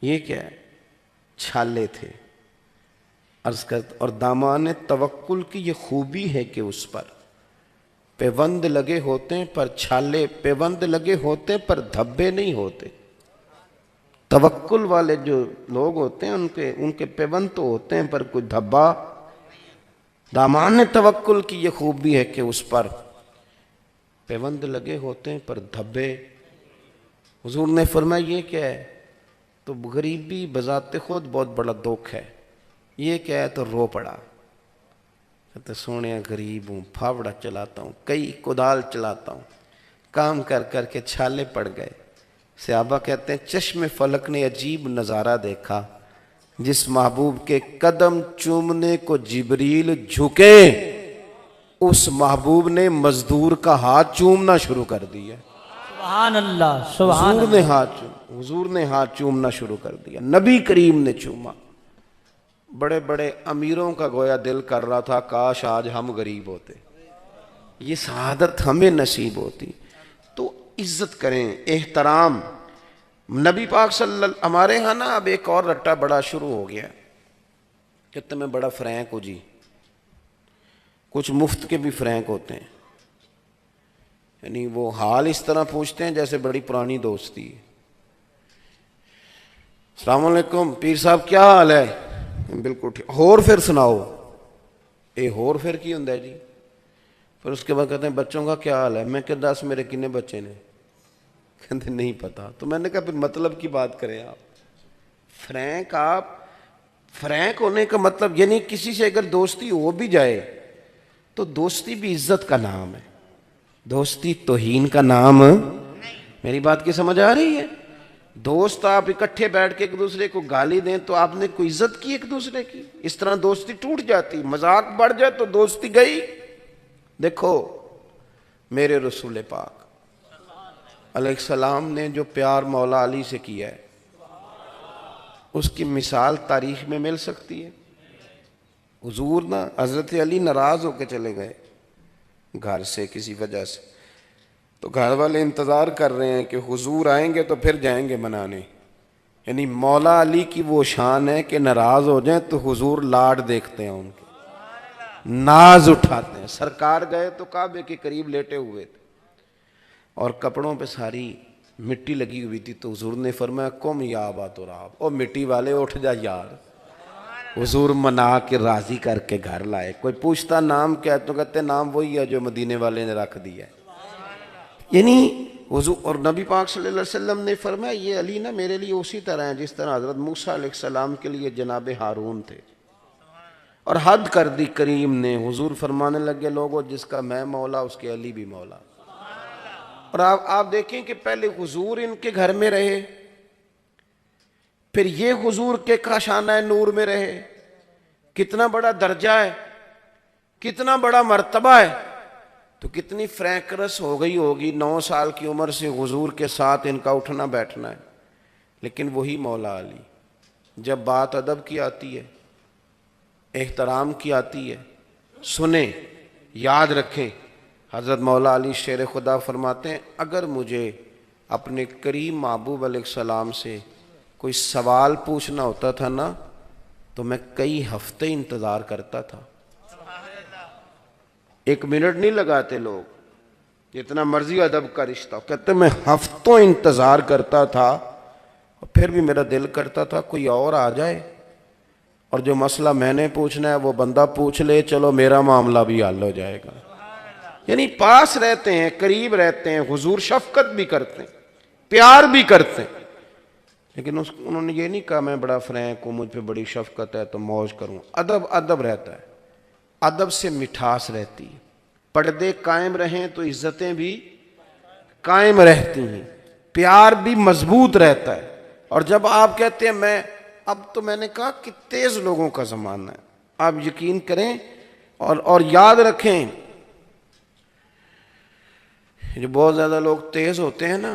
یہ کیا ہے؟ چھالے تھے۔ عرض کرتا، اور دامان توکل کی یہ خوبی ہے کہ اس پر پیوند لگے ہوتے ہیں پر چھالے، پیوند لگے ہوتے ہیں پر دھبے نہیں ہوتے۔ توکل والے جو لوگ ہوتے ہیں ان کے پیوند تو ہوتے ہیں پر کوئی دھبا۔ دامان توکل کی یہ خوبی ہے کہ اس پر پیوند لگے ہوتے ہیں پر دھبے۔ حضور نے فرمایا یہ کیا ہے؟ تو غریبی بذات خود بہت بڑا دکھ ہے۔ یہ کیا ہے؟ تو رو پڑا، کہتے سونے غریب ہوں، پھاوڑا چلاتا ہوں، کئی کدال چلاتا ہوں، کام کر کر کے چھالے پڑ گئے۔ صحابہ کہتے ہیں چشم فلک نے عجیب نظارہ دیکھا، جس محبوب کے قدم چومنے کو جبریل جھکے، اس محبوب نے مزدور کا ہاتھ چومنا شروع کر دیا۔ سبحان اللہ، سبحان اللہ۔ حضور نے ہاتھ چومنا شروع کر دیا، نبی کریم نے چوما۔ بڑے بڑے امیروں کا گویا دل کر رہا تھا کاش آج ہم غریب ہوتے، یہ سعادت ہمیں نصیب ہوتی۔ تو عزت کریں، احترام۔ نبی پاک صلی اللہ، ہمارے ہاں نا اب ایک اور رٹا بڑا شروع ہو گیا کہ تمہیں بڑا فرینک ہو جی، کچھ مفت کے بھی فرینک ہوتے ہیں، یعنی وہ حال اس طرح پوچھتے ہیں جیسے بڑی پرانی دوستی ہے۔ السلام علیکم پیر صاحب کیا حال ہے؟ بالکل ٹھیک، ہور پھر سناؤ۔ اے ہور پھر کی ہوندا ہے جی؟ پھر اس کے بعد کہتے ہیں بچوں کا کیا حال ہے؟ میں کہ 10 میرے کنے بچے نے؟ کہتے نہیں پتا۔ تو میں نے کہا پھر مطلب کی بات کریں آپ فرینک، آپ فرینک ہونے کا مطلب یعنی کسی سے اگر دوستی ہو بھی جائے تو دوستی بھی عزت کا نام ہے، دوستی توہین کا نام۔ میری بات کی سمجھ آ رہی ہے؟ دوست آپ اکٹھے بیٹھ کے ایک دوسرے کو گالی دیں تو آپ نے کوئی عزت کی ایک دوسرے کی، اس طرح دوستی ٹوٹ جاتی۔ مذاق بڑھ جائے تو دوستی گئی۔ دیکھو میرے رسول پاک علیہ السلام نے جو پیار مولا علی سے کیا ہے اس کی مثال تاریخ میں مل سکتی ہے؟ حضور نا حضرت علی ناراض ہو کے چلے گئے گھر سے کسی وجہ سے، تو گھر والے انتظار کر رہے ہیں کہ حضور آئیں گے تو پھر جائیں گے منانے۔ یعنی مولا علی کی وہ شان ہے کہ ناراض ہو جائیں تو حضور لاڈ دیکھتے ہیں، ان کے ناز اٹھاتے ہیں۔ سرکار گئے تو کعبے کے قریب لیٹے ہوئے تھے اور کپڑوں پہ ساری مٹی لگی ہوئی تھی، تو حضور نے فرمایا قم یا ابا تراب، او مٹی والے اٹھ جا یار۔ حضور منا کے راضی کر کے گھر لائے۔ کوئی پوچھتا نام کیا ہے تو کہتے نام وہی ہے جو مدینے والے نے رکھ دیا ہے۔ یعنی وضو. اور نبی پاک صلی اللہ علیہ وسلم نے فرمایا یہ علی نا میرے لیے اسی طرح ہیں جس طرح حضرت موسیٰ علیہ السلام کے لیے جناب ہارون تھے. اور حد کر دی کریم نے. حضور فرمانے لگے لوگوں جس کا میں مولا اس کے علی بھی مولا. اور آپ دیکھیں کہ پہلے حضور ان کے گھر میں رہے, پھر یہ حضور کے کاشانہ نور میں رہے. کتنا بڑا درجہ ہے, کتنا بڑا مرتبہ ہے. تو کتنی فرینکرس ہو گئی ہوگی 9 سال کی عمر سے حضور کے ساتھ ان کا اٹھنا بیٹھنا ہے. لیکن وہی مولا علی. جب بات ادب کی آتی ہے, احترام کی آتی ہے, سنیں, یاد رکھیں. حضرت مولا علی شیر خدا فرماتے ہیں اگر مجھے اپنے کریم محبوب علیہ السلام سے کوئی سوال پوچھنا ہوتا تھا نا تو میں کئی ہفتے انتظار کرتا تھا. 1 منٹ نہیں لگاتے لوگ, جتنا مرضی ادب کا رشتہ ہو. کہتے میں ہفتوں انتظار کرتا تھا اور پھر بھی میرا دل کرتا تھا کوئی اور آ جائے اور جو مسئلہ میں نے پوچھنا ہے وہ بندہ پوچھ لے, چلو میرا معاملہ بھی حل ہو جائے گا. یعنی پاس رہتے ہیں, قریب رہتے ہیں. حضور شفقت بھی کرتے ہیں, پیار بھی کرتے ہیں. لیکن انہوں نے یہ نہیں کہا میں بڑا فرینک ہوں, مجھ پہ بڑی شفقت ہے تو موج کروں. ادب رہتا ہے, ادب سے مٹھاس رہتی ہے. پردے قائم رہیں تو عزتیں بھی قائم رہتی ہیں, پیار بھی مضبوط رہتا ہے. اور جب آپ کہتے ہیں اب تو میں نے کہا کہ تیز لوگوں کا زمانہ ہے, آپ یقین کریں اور یاد رکھیں جو بہت زیادہ لوگ تیز ہوتے ہیں نا,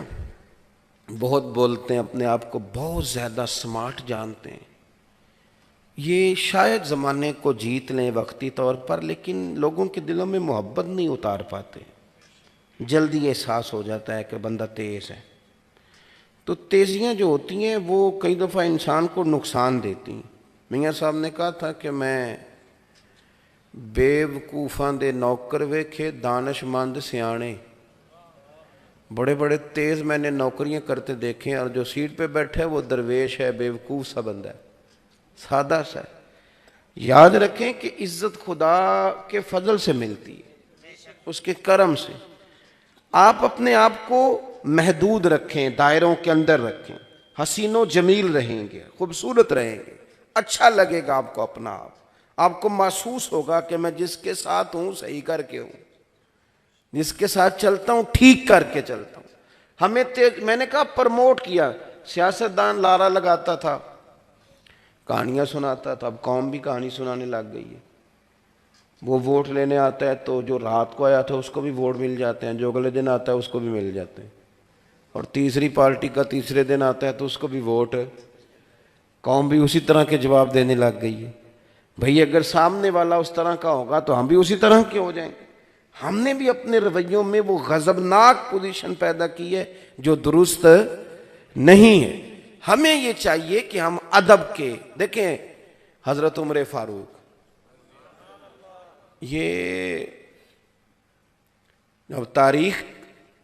بہت بولتے ہیں, اپنے آپ کو بہت زیادہ سمارٹ جانتے ہیں, یہ شاید زمانے کو جیت لیں وقتی طور پر لیکن لوگوں کے دلوں میں محبت نہیں اتار پاتے. جلدی احساس ہو جاتا ہے کہ بندہ تیز ہے. تو تیزیاں جو ہوتی ہیں وہ کئی دفعہ انسان کو نقصان دیتی ہیں. میاں صاحب نے کہا تھا کہ میں بیوقوفاں دے نوکر ویکھے دانش مند سیانے. بڑے بڑے تیز میں نے نوکریاں کرتے دیکھے اور جو سیٹ پہ بیٹھے وہ درویش ہے, بیوقوف سا بندہ ہے, سادہ سا ہے. یاد رکھیں کہ عزت خدا کے فضل سے ملتی ہے, اس کے کرم سے. آپ اپنے آپ کو محدود رکھیں, دائروں کے اندر رکھیں. حسین و جمیل رہیں گے, خوبصورت رہیں گے, اچھا لگے گا آپ کو اپنا آپ کو محسوس ہوگا کہ میں جس کے ساتھ ہوں صحیح کر کے ہوں, جس کے ساتھ چلتا ہوں ٹھیک کر کے چلتا ہوں. ہمیں میں نے کہا پرموٹ کیا, سیاستدان لارا لگاتا تھا, کہانیاں سناتا تھا, اب قوم بھی کہانی سنانے لگ گئی ہے. وہ ووٹ لینے آتا ہے تو جو رات کو آیا تھا اس کو بھی ووٹ مل جاتے ہیں, جو اگلے دن آتا ہے اس کو بھی مل جاتے ہیں, اور تیسری پارٹی کا تیسرے دن آتا ہے تو اس کو بھی ووٹ. قوم بھی اسی طرح کے جواب دینے لگ گئی ہے. بھئی اگر سامنے والا اس طرح کا ہوگا تو ہم بھی اسی طرح کے ہو جائیں گے. ہم نے بھی اپنے رویوں میں وہ غضبناک پوزیشن پیدا کی ہے جو درست نہیں ہے. ہمیں یہ چاہیے کہ ہم ادب کے, دیکھیں حضرت عمر فاروق, یہ جب تاریخ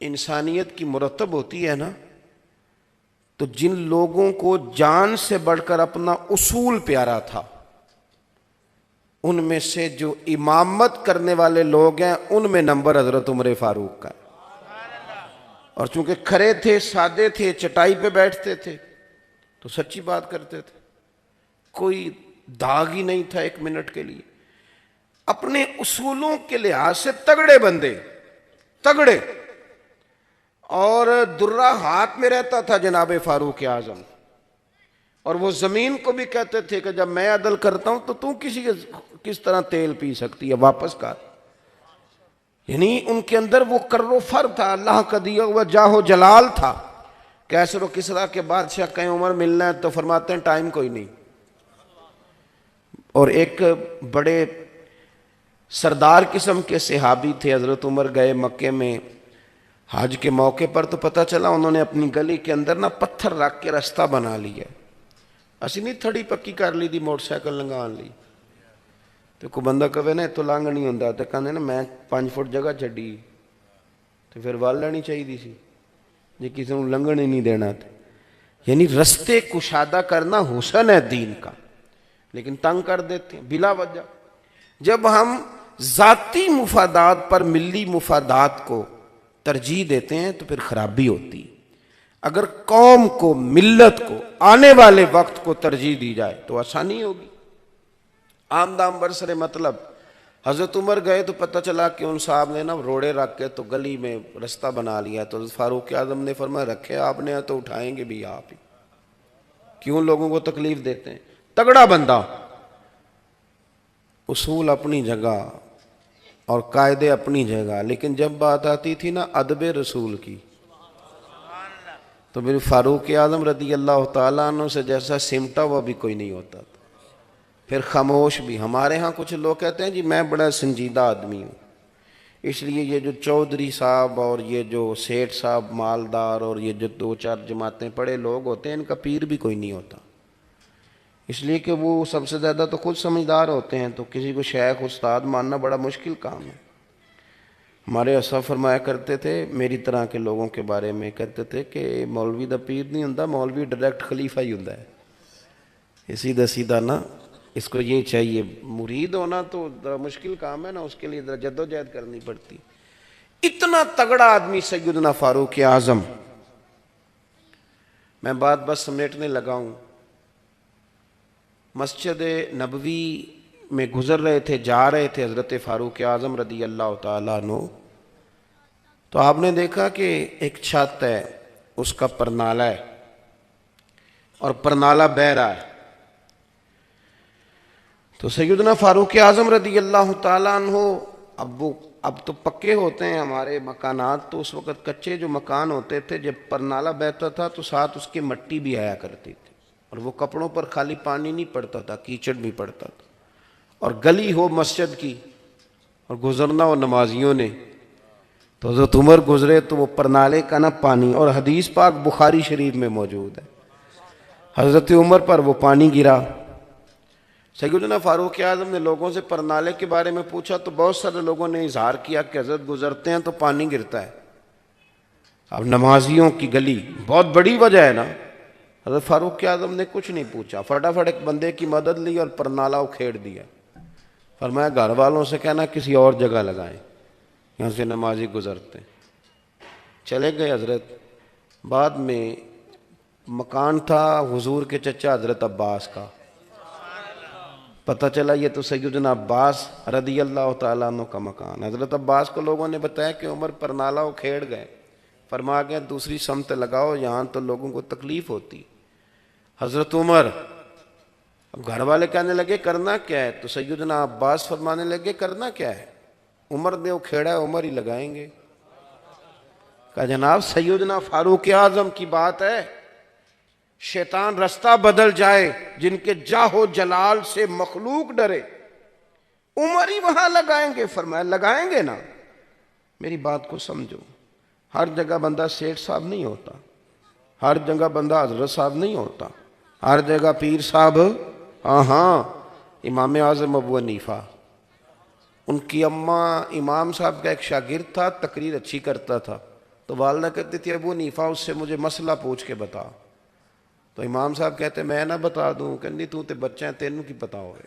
انسانیت کی مرتب ہوتی ہے نا تو جن لوگوں کو جان سے بڑھ کر اپنا اصول پیارا تھا ان میں سے جو امامت کرنے والے لوگ ہیں ان میں نمبر حضرت عمر فاروق کا ہے. اور چونکہ کھڑے تھے, سادے تھے, چٹائی پہ بیٹھتے تھے تو سچی بات کرتے تھے, کوئی داغ ہی نہیں تھا 1 منٹ کے لیے. اپنے اصولوں کے لحاظ سے تگڑے بندے, تگڑے. اور درہ ہاتھ میں رہتا تھا جناب فاروق اعظم, اور وہ زمین کو بھی کہتے تھے کہ جب میں عدل کرتا ہوں تو کس طرح تیل پی سکتی ہے, واپس کر. یعنی ان کے اندر وہ کر و فر تھا, اللہ کا دیا ہوا جاہ و جلال تھا. کیسر و کسرا کے بادشاہ کہیں عمر ملنا ہے تو فرماتے ہیں ٹائم کوئی نہیں. اور ایک بڑے سردار قسم کے صحابی تھے, حضرت عمر گئے مکے میں حج کے موقع پر تو پتہ چلا انہوں نے اپنی گلی کے اندر نا پتھر رکھ کے رستہ بنا لیا. اسی نہیں تھڑی پکی کر لی دی, موٹر سائیکل لنگان لی. تو کوئی بندہ کہے نا تو لنگ نہیں ہوتا, تو کہنے نا میں 5 فٹ جگہ چڈی تو پھر وال لینی چاہیے سی جی کسی کو لنگن ہی نہیں دینا تھا. یعنی رستے کشادہ کرنا حسن ہے دین کا, لیکن تنگ کر دیتے ہیں بلا وجہ. جب ہم ذاتی مفادات پر ملی مفادات کو ترجیح دیتے ہیں تو پھر خرابی ہوتی ہے۔ اگر قوم کو، ملت کو، آنے والے وقت کو ترجیح دی جائے تو آسانی ہوگی۔ عام دام برسر مطلب حضرت عمر گئے تو پتہ چلا کہ ان صاحب نے نا روڑے رکھ کے تو گلی میں رستہ بنا لیا، تو حضرت فاروق اعظم نے فرمایا رکھے آپ نے تو اٹھائیں گے بھی آپ ہی، کیوں لوگوں کو تکلیف دیتے ہیں؟ تگڑا بندہ، اصول اپنی جگہ اور قاعدے اپنی جگہ، لیکن جب بات آتی تھی نا ادب رسول کی تو میرے فاروق اعظم رضی اللہ تعالیٰ عنہ سے جیسا سمٹا ہوا بھی کوئی نہیں ہوتا تھا، پھر خاموش بھی۔ ہمارے ہاں کچھ لوگ کہتے ہیں جی میں بڑا سنجیدہ آدمی ہوں، اس لیے یہ جو چودھری صاحب اور یہ جو سیٹھ صاحب مالدار اور یہ جو دو چار جماعتیں پڑھے لوگ ہوتے ہیں ان کا پیر بھی کوئی نہیں ہوتا، اس لیے کہ وہ سب سے زیادہ تو خود سمجھدار ہوتے ہیں، تو کسی کو شیخ استاد ماننا بڑا مشکل کام ہے۔ ہمارے اسلاف فرمایا کرتے تھے میری طرح کے لوگوں کے بارے میں، کہتے تھے کہ مولوی دا پیر نہیں ہوندا، مولوی ڈائریکٹ خلیفہ ہی ہوندا ہے۔ یہ سیدھا سیدھا نا، اس کو یہ چاہیے، مرید ہونا تو ذرا مشکل کام ہے نا، اس کے لیے ذرا جدوجہد کرنی پڑتی۔ اتنا تگڑا آدمی سیدنا فاروق اعظم۔ میں بات بس سمیٹنے لگا ہوں۔ مسجد نبوی میں گزر رہے تھے، جا رہے تھے حضرت فاروق اعظم رضی اللہ تعالیٰ عنہ، تو آپ نے دیکھا کہ ایک چھت ہے، اس کا پرنالہ ہے اور پرنالہ بہہ رہا ہے، تو سیدنا فاروق اعظم رضی اللہ تعالیٰ عنہ، اب تو پکے ہوتے ہیں ہمارے مکانات، تو اس وقت کچے جو مکان ہوتے تھے جب پرنالہ بہتا تھا تو ساتھ اس کے مٹی بھی آیا کرتی تھی، اور وہ کپڑوں پر خالی پانی نہیں پڑتا تھا، کیچڑ بھی پڑتا تھا، اور گلی ہو مسجد کی اور گزرنا ہو نمازیوں نے، تو حضرت عمر گزرے تو وہ پرنالے کا نا پانی، اور حدیث پاک بخاری شریف میں موجود ہے، حضرت عمر پر وہ پانی گرا۔ سیدنا فاروق اعظم نے لوگوں سے پرنالے کے بارے میں پوچھا تو بہت سارے لوگوں نے اظہار کیا کہ حضرت گزرتے ہیں تو پانی گرتا ہے۔ اب نمازیوں کی گلی بہت بڑی وجہ ہے نا، حضرت فاروق اعظم نے کچھ نہیں پوچھا، فٹافٹ ایک بندے کی مدد لی اور پرنالہ اکھیڑ دیا، فرمایا گھر والوں سے کہنا کسی اور جگہ لگائیں، یہاں سے نمازی گزرتے ہیں۔ چلے گئے حضرت۔ بعد میں مکان تھا حضور کے چچا حضرت عباس کا، پتہ چلا یہ تو سیدنا عباس رضی اللہ تعالیٰ عنہ کا مکان۔ حضرت عباس کو لوگوں نے بتایا کہ عمر پرنالہ اکھیڑ گئے، فرما گیا دوسری سمت لگاؤ، یہاں تو لوگوں کو تکلیف ہوتی۔ حضرت عمر، اب گھر والے کہنے لگے کرنا کیا ہے، تو سیدنا عباس فرمانے لگے کرنا کیا ہے، عمر نے اکھیڑا ہے عمر ہی لگائیں گے۔ کہا جناب سیدنا فاروق اعظم کی بات ہے، شیطان رستہ بدل جائے، جن کے جاہ و جلال سے مخلوق ڈرے، عمر ہی وہاں لگائیں گے۔ فرمایا لگائیں گے نا، میری بات کو سمجھو، ہر جگہ بندہ سیٹھ صاحب نہیں ہوتا، ہر جگہ بندہ حضرت صاحب نہیں ہوتا، ہر جگہ پیر صاحب۔ ہاں امام اعظم ابو حنیفہ، ان کی اماں امام صاحب کا ایک شاگرد تھا، تقریر اچھی کرتا تھا، تو والدہ کہتی تھی ابو حنیفہ اس سے مجھے مسئلہ پوچھ کے بتا، تو امام صاحب کہتے میں نہ بتا دوں، کہنی تو تے بچہ ہیں تینوں کی پتا ہوئے،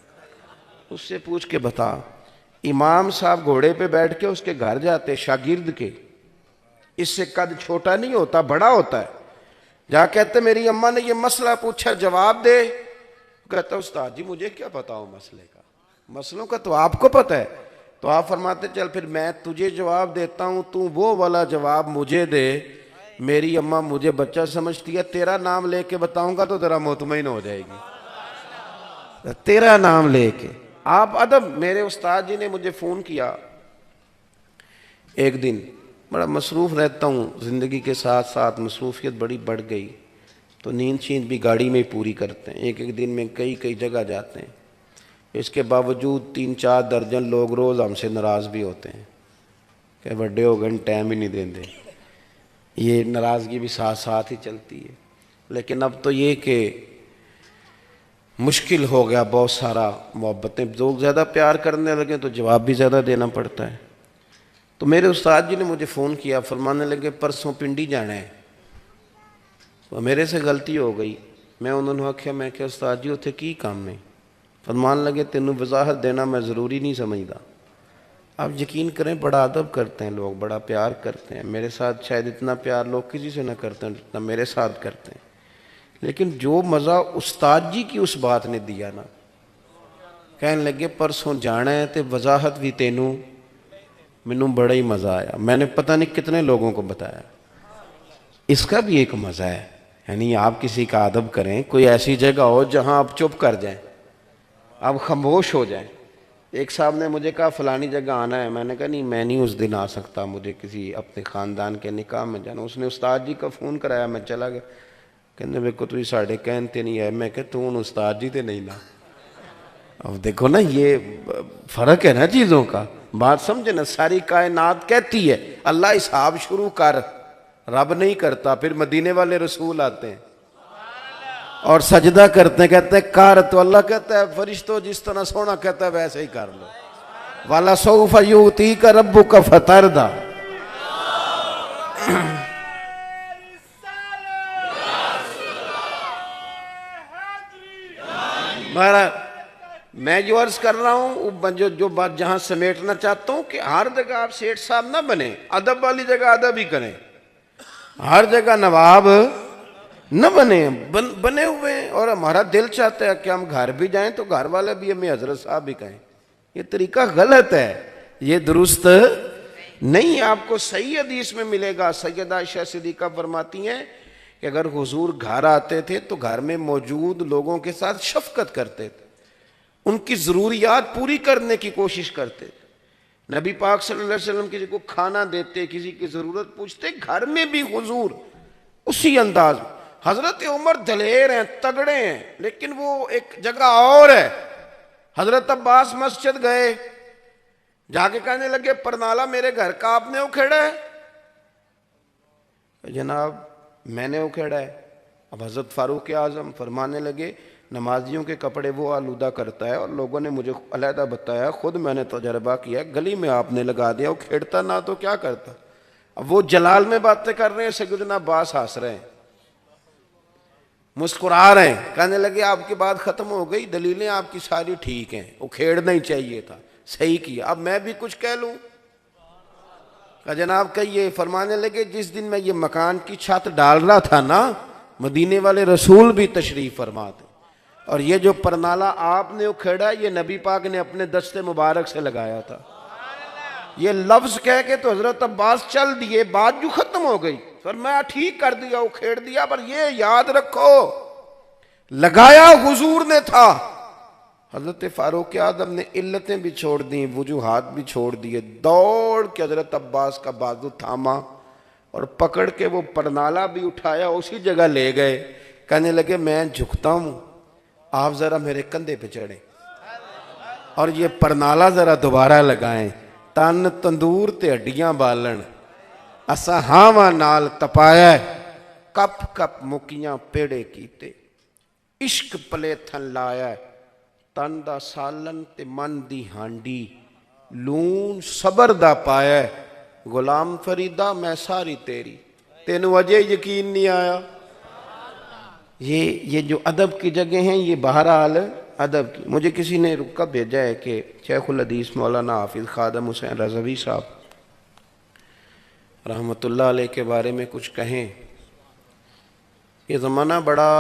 اس سے پوچھ کے بتا۔ امام صاحب گھوڑے پہ بیٹھ کے اس کے گھر جاتے شاگرد کے، اس سے قد چھوٹا نہیں ہوتا بڑا ہوتا ہے، جا کہتے میری اماں نے یہ مسئلہ پوچھا جواب دے، کہتا استاد جی مجھے کیا پتا ہو مسئلے کا، مسئلوں کا تو آپ کو پتہ ہے، تو آپ فرماتے چل پھر میں تجھے جواب دیتا ہوں، تو وہ والا جواب مجھے دے، میری اماں مجھے بچہ سمجھتی ہے، تیرا نام لے کے بتاؤں گا تو ذرا مطمئن ہو جائے گی، تیرا نام لے کے۔ آپ ادب، میرے استاد جی نے مجھے فون کیا ایک دن، بڑا مصروف رہتا ہوں زندگی کے ساتھ ساتھ، مصروفیت بڑی بڑھ گئی، تو نیند شیند بھی گاڑی میں ہی پوری کرتے ہیں، ایک ایک دن میں کئی جگہ جاتے ہیں، اس کے باوجود 3-4 درجن لوگ روز ہم سے ناراض بھی ہوتے ہیں کہ بڑے ہو گئے ٹائم ہی نہیں دیں دے، یہ ناراضگی بھی ساتھ ساتھ ہی چلتی ہے۔ لیکن اب تو یہ کہ مشکل ہو گیا بہت سارا، محبتیں لوگ زیادہ پیار کرنے لگے تو جواب بھی زیادہ دینا پڑتا ہے۔ تو میرے استاد جی نے مجھے فون کیا، فرمانے لگے پرسوں پنڈی جانا ہے، تو میرے سے غلطی ہو گئی، میں انہوں نے آکھیا میں کہ استاد جی اتھے کی کام میں، فرمان لگے تینوں وضاحت دینا میں ضروری نہیں سمجھدا، آپ یقین کریں بڑا ادب کرتے ہیں لوگ، بڑا پیار کرتے ہیں، میرے ساتھ شاید اتنا پیار لوگ کسی سے نہ کرتے ہیں جتنا میرے ساتھ کرتے ہیں، لیکن جو مزہ استاد جی کی اس بات نے دیا نا، کہنے لگے پرسوں جانا ہے تے وضاحت بھی تینوں، مینوں بڑا ہی مزہ آیا، میں نے پتہ نہیں کتنے لوگوں کو بتایا۔ اس کا بھی ایک مزہ ہے، یعنی آپ کسی کا ادب کریں، کوئی ایسی جگہ ہو جہاں آپ چپ کر جائیں، آپ خاموش ہو جائیں۔ ایک صاحب نے مجھے کہا فلانی جگہ آنا ہے، میں نے کہا نہیں میں نہیں اس دن آ سکتا، مجھے کسی اپنے خاندان کے نکاح میں جانا۔ اس نے استاد جی کا فون کرایا، میں چلا گیا، کہنے میرے کو تو ساڑھے کہنتے نہیں ہے، میں کہ تو استاد جی تے نہیں نا۔ اب دیکھو نا یہ فرق ہے نا چیزوں کا، بات سمجھے نا، ساری کائنات کہتی ہے اللہ حساب شروع کر، رب نہیں کرتا، پھر مدینے والے رسول آتے ہیں اور سجدہ کرتے ہیں، کہتے ہیں کر، تو اللہ کہتا ہے فرشتوں جس طرح سونا کہتا ہے ویسے ہی کر لو، وَلَسَوْفَ يُؤْتِيكَ رَبُّكَ فَتَرْضَىٰ۔ میں جو عرض کر رہا ہوں، جو بات جہاں سمیٹنا چاہتا ہوں کہ ہر جگہ آپ سیٹھ صاحب نہ بنیں، ادب والی جگہ ادب ہی کریں، ہر جگہ نواب نہ بنے ہوئے ہیں، اور ہمارا دل چاہتا ہے کہ ہم گھر بھی جائیں تو گھر والے بھی ہمیں حضرت صاحب بھی کہیں، یہ طریقہ غلط ہے، یہ درست نہیں۔ آپ کو صحیح حدیث میں ملے گا، سیدہ عائشہ صدیقہ فرماتی ہیں کہ اگر حضور گھر آتے تھے تو گھر میں موجود لوگوں کے ساتھ شفقت کرتے تھے، ان کی ضروریات پوری کرنے کی کوشش کرتے تھے۔ نبی پاک صلی اللہ علیہ وسلم کسی کو کھانا دیتے، کسی کی ضرورت پوچھتے، گھر میں بھی حضور اسی انداز میں۔ حضرت عمر دلیر ہیں، تگڑے ہیں، لیکن وہ ایک جگہ اور ہے۔ حضرت عباس مسجد گئے، جا کے کہنے لگے پرنالہ میرے گھر کا آپ نے اکھیڑا ہے؟ جناب میں نے اکھیڑا ہے۔ اب حضرت فاروق اعظم فرمانے لگے نمازیوں کے کپڑے وہ آلودہ کرتا ہے، اور لوگوں نے مجھے علیحدہ بتایا، خود میں نے تجربہ کیا، گلی میں آپ نے لگا دیا، وہ کھیڑتا نہ تو کیا کرتا۔ اب وہ جلال میں باتیں کر رہے ہیں، سیدنا عباس ہنس رہے ہیں، مسکرا رہے ہیں، کہنے لگے آپ کی بات ختم ہو گئی، دلیلیں آپ کی ساری ٹھیک ہیں، وہ کھیڑنا ہی چاہیے تھا، صحیح کیا، اب میں بھی کچھ کہہ لوں؟ کہ جناب کہیے۔ فرمانے لگے جس دن میں یہ مکان کی چھت ڈال رہا تھا نا، مدینے والے رسول بھی تشریف فرما تھے، اور یہ جو پرنالہ آپ نے اکھیڑا یہ نبی پاک نے اپنے دست مبارک سے لگایا تھا۔ یہ لفظ کہہ کے تو حضرت عباس چل دیے، بات جو ختم ہو گئی، فرمایا ٹھیک کر دیا، اکھیڑ دیا، پر یہ یاد رکھو لگایا حضور نے تھا۔ حضرت فاروق اعظم نے علتیں بھی چھوڑ دیں، وجوہات بھی چھوڑ دیے، دوڑ کے حضرت عباس کا بازو تھاما اور پکڑ کے وہ پرنالہ بھی اٹھایا، اسی جگہ لے گئے، کہنے لگے میں جھکتا ہوں، آپ ذرا میرے کندھے پہ چڑھیں اور یہ پرنالہ ذرا دوبارہ لگائیں، تن تندور تے ہڈیاں بالن، اسا ہاواں نال تپایا، کپ کپ مکیاں پیڑے کیتے، عشق پلے تھن لایا، تن دا سالن تے من دی ہانڈی، لون صبر دا پایا، غلام فریدہ میں ساری تیری، تینوں اجے یقین نہیں آیا۔ یہ جو ادب کی جگہ ہیں، یہ بہرحال ادب کی۔ مجھے کسی نے رکا بھیجا ہے کہ شیخ الحدیث مولانا حافظ خادم حسین رضوی صاحب رحمۃ اللہ علیہ کے بارے میں کچھ کہیں۔ یہ زمانہ بڑا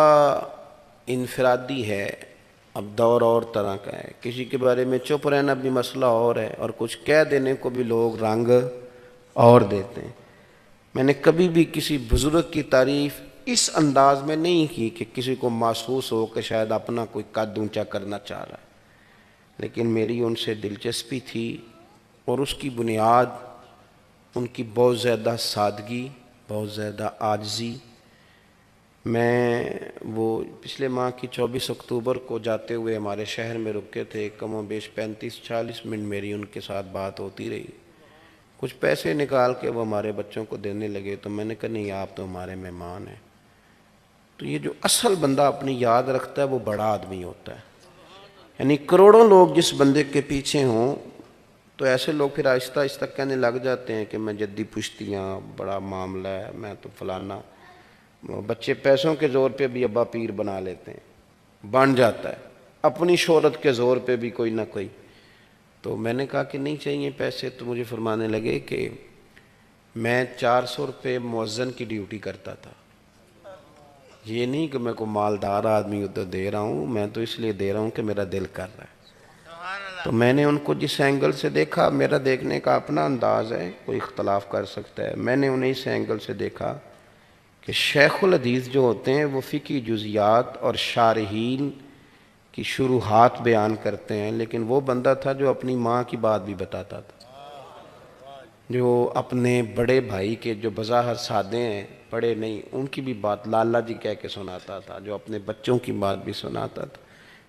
انفرادی ہے، اب دور اور طرح کا ہے، کسی کے بارے میں چپ رہنا بھی مسئلہ اور ہے، اور کچھ کہہ دینے کو بھی لوگ رنگ اور دیتے ہیں۔ میں نے کبھی بھی کسی بزرگ کی تعریف اس انداز میں نہیں کی کہ کسی کو محسوس ہو کہ شاید اپنا کوئی قد اونچا کرنا چاہ رہا ہے، لیکن میری ان سے دلچسپی تھی، اور اس کی بنیاد ان کی بہت زیادہ سادگی، بہت زیادہ عاجزی۔ میں وہ پچھلے ماہ کی 24 اکتوبر کو جاتے ہوئے ہمارے شہر میں رکے تھے، کم و بیش 35-40 منٹ میری ان کے ساتھ بات ہوتی رہی، کچھ پیسے نکال کے وہ ہمارے بچوں کو دینے لگے، تو میں نے کہا نہیں آپ تو ہمارے مہمان ہیں۔ تو یہ جو اصل بندہ اپنی یاد رکھتا ہے وہ بڑا آدمی ہوتا ہے، یعنی کروڑوں لوگ جس بندے کے پیچھے ہوں تو ایسے لوگ پھر آہستہ آہستہ کہنے لگ جاتے ہیں کہ میں جدی پشتیاں، بڑا معاملہ ہے، میں تو فلانا۔ بچے پیسوں کے زور پہ بھی ابا پیر بنا لیتے ہیں، بن جاتا ہے، اپنی شہرت کے زور پہ بھی کوئی نہ کوئی۔ تو میں نے کہا کہ نہیں چاہیے پیسے، تو مجھے فرمانے لگے کہ میں 400 روپے مؤذن کی ڈیوٹی کرتا تھا، یہ نہیں کہ میں کو مالدار آدمی ادھر دے رہا ہوں، میں تو اس لیے دے رہا ہوں کہ میرا دل کر رہا ہے۔ تو میں نے ان کو جس اینگل سے دیکھا، میرا دیکھنے کا اپنا انداز ہے، کوئی اختلاف کر سکتا ہے، میں نے انہیں اس اینگل سے دیکھا کہ شیخ الحدیث جو ہوتے ہیں وہ فقہی جزیات اور شارحین کی شروحات بیان کرتے ہیں، لیکن وہ بندہ تھا جو اپنی ماں کی بات بھی بتاتا تھا، جو اپنے بڑے بھائی کے جو بظاہر سادے ہیں، پڑھے نہیں، ان کی بھی بات لالا جی کہہ کے سناتا تھا، جو اپنے بچوں کی بات بھی سناتا تھا۔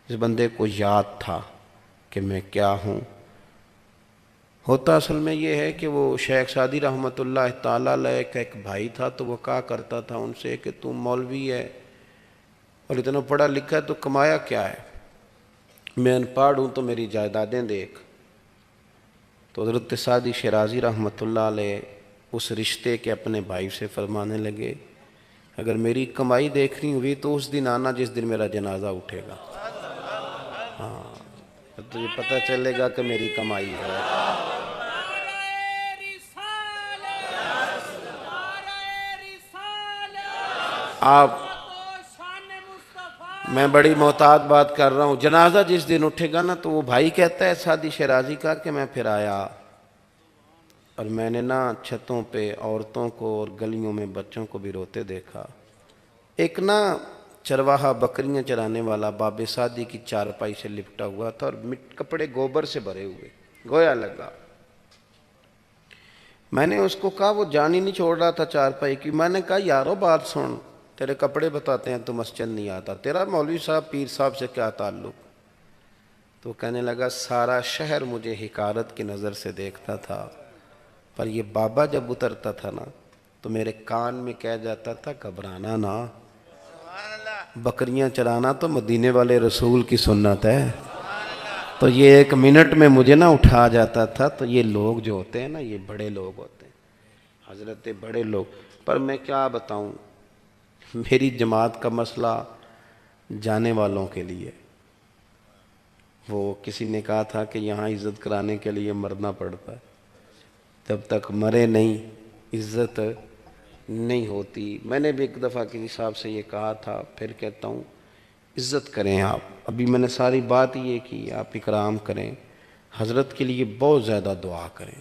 اس بندے کو یاد تھا کہ میں کیا ہوں۔ ہوتا اصل میں یہ ہے کہ وہ شیخ سعدی رحمۃ اللہ تعالیٰ علیہ کا ایک بھائی تھا، تو وہ کہا کرتا تھا ان سے کہ تم مولوی ہے اور اتنا پڑھا لکھا ہے تو کمایا کیا ہے؟ میں ان پڑھ ہوں تو میری جائیدادیں دیکھ۔ تو حضرت سعدی شیرازی رحمۃ اللہ علیہ اس رشتے کے اپنے بھائی سے فرمانے لگے اگر میری کمائی دیکھنی ہوئی تو اس دن آنا جس دن میرا جنازہ اٹھے گا، ہاں تو یہ پتہ چلے گا کہ میری کمائی ہے۔ آپ میں بڑی محتاط بات کر رہا ہوں، جنازہ جس دن اٹھے گا نا تو وہ بھائی کہتا ہے سعدی شیرازی کا کہ میں پھر آیا اور میں نے نا چھتوں پہ عورتوں کو اور گلیوں میں بچوں کو بھی روتے دیکھا۔ ایک نا چرواہا بکریاں چرانے والا باب سعدی کی چارپائی سے لپٹا ہوا تھا اور کپڑے گوبر سے بھرے ہوئے، گویا لگا۔ میں نے اس کو کہا، وہ جان ہی نہیں چھوڑ رہا تھا چارپائی کی، میں نے کہا یارو بات سن، تیرے کپڑے بتاتے ہیں تو مسجد نہیں آتا، تیرا مولوی صاحب پیر صاحب سے کیا تعلق؟ تو کہنے لگا سارا شہر مجھے حقارت کی نظر سے دیکھتا تھا، پر یہ بابا جب اترتا تھا نا تو میرے کان میں کہہ جاتا تھا گھبرانا نا، بکریاں چرانا تو مدینے والے رسول کی سنت ہے۔ تو یہ 1 منٹ میں مجھے نہ اٹھا جاتا تھا۔ تو یہ لوگ جو ہوتے ہیں نا، یہ بڑے لوگ ہوتے ہیں، حضرت بڑے لوگ۔ پر میں کیا بتاؤں، میری جماعت کا مسئلہ جانے والوں کے لیے، وہ کسی نے کہا تھا کہ یہاں عزت کرانے کے لیے مرنا پڑتا ہے، جب تک مرے نہیں عزت نہیں ہوتی۔ میں نے بھی ایک دفعہ کسی صاحب سے یہ کہا تھا، پھر کہتا ہوں عزت کریں آپ۔ ابھی میں نے ساری بات یہ کی، آپ اکرام کریں، حضرت کے لیے بہت زیادہ دعا کریں،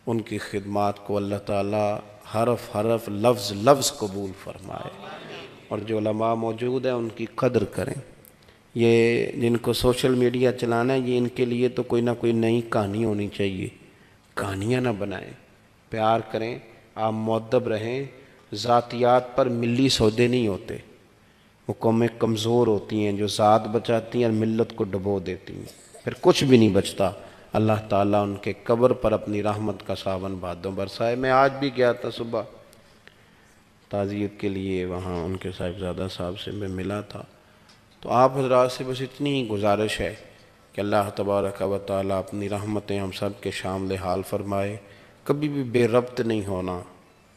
ان کی خدمات کو اللہ تعالیٰ حرف حرف لفظ لفظ قبول فرمائے، اور جو علماء موجود ہیں ان کی قدر کریں۔ یہ جن کو سوشل میڈیا چلانا ہے، یہ ان کے لیے تو کوئی نہ کوئی نئی کہانی ہونی چاہیے، کہانیاں نہ بنائیں، پیار کریں، آپ مؤدب رہیں۔ ذاتیات پر ملی سودے نہیں ہوتے، وہ قومیں کمزور ہوتی ہیں جو ذات بچاتی ہیں اور ملت کو ڈبو دیتی ہیں، پھر کچھ بھی نہیں بچتا۔ اللہ تعالیٰ ان کے قبر پر اپنی رحمت کا ساون بادوں برسائے۔ میں آج بھی گیا تھا صبح تعزیت کے لیے، وہاں ان کے صاحبزادہ صاحب سے میں ملا تھا۔ تو آپ حضرات سے بس اتنی ہی گزارش ہے کہ اللہ تبارک و تعالیٰ اپنی رحمتیں ہم سب کے شامل حال فرمائے۔ کبھی بھی بے ربط نہیں ہونا،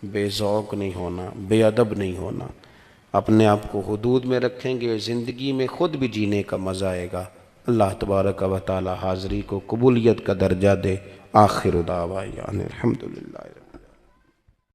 بے ذوق نہیں ہونا، بے ادب نہیں ہونا، اپنے آپ کو حدود میں رکھیں گے، زندگی میں خود بھی جینے کا مزہ آئے گا۔ اللہ تبارک و تعالیٰ حاضری کو قبولیت کا درجہ دے۔ آخر دعوانا الحمدللہ۔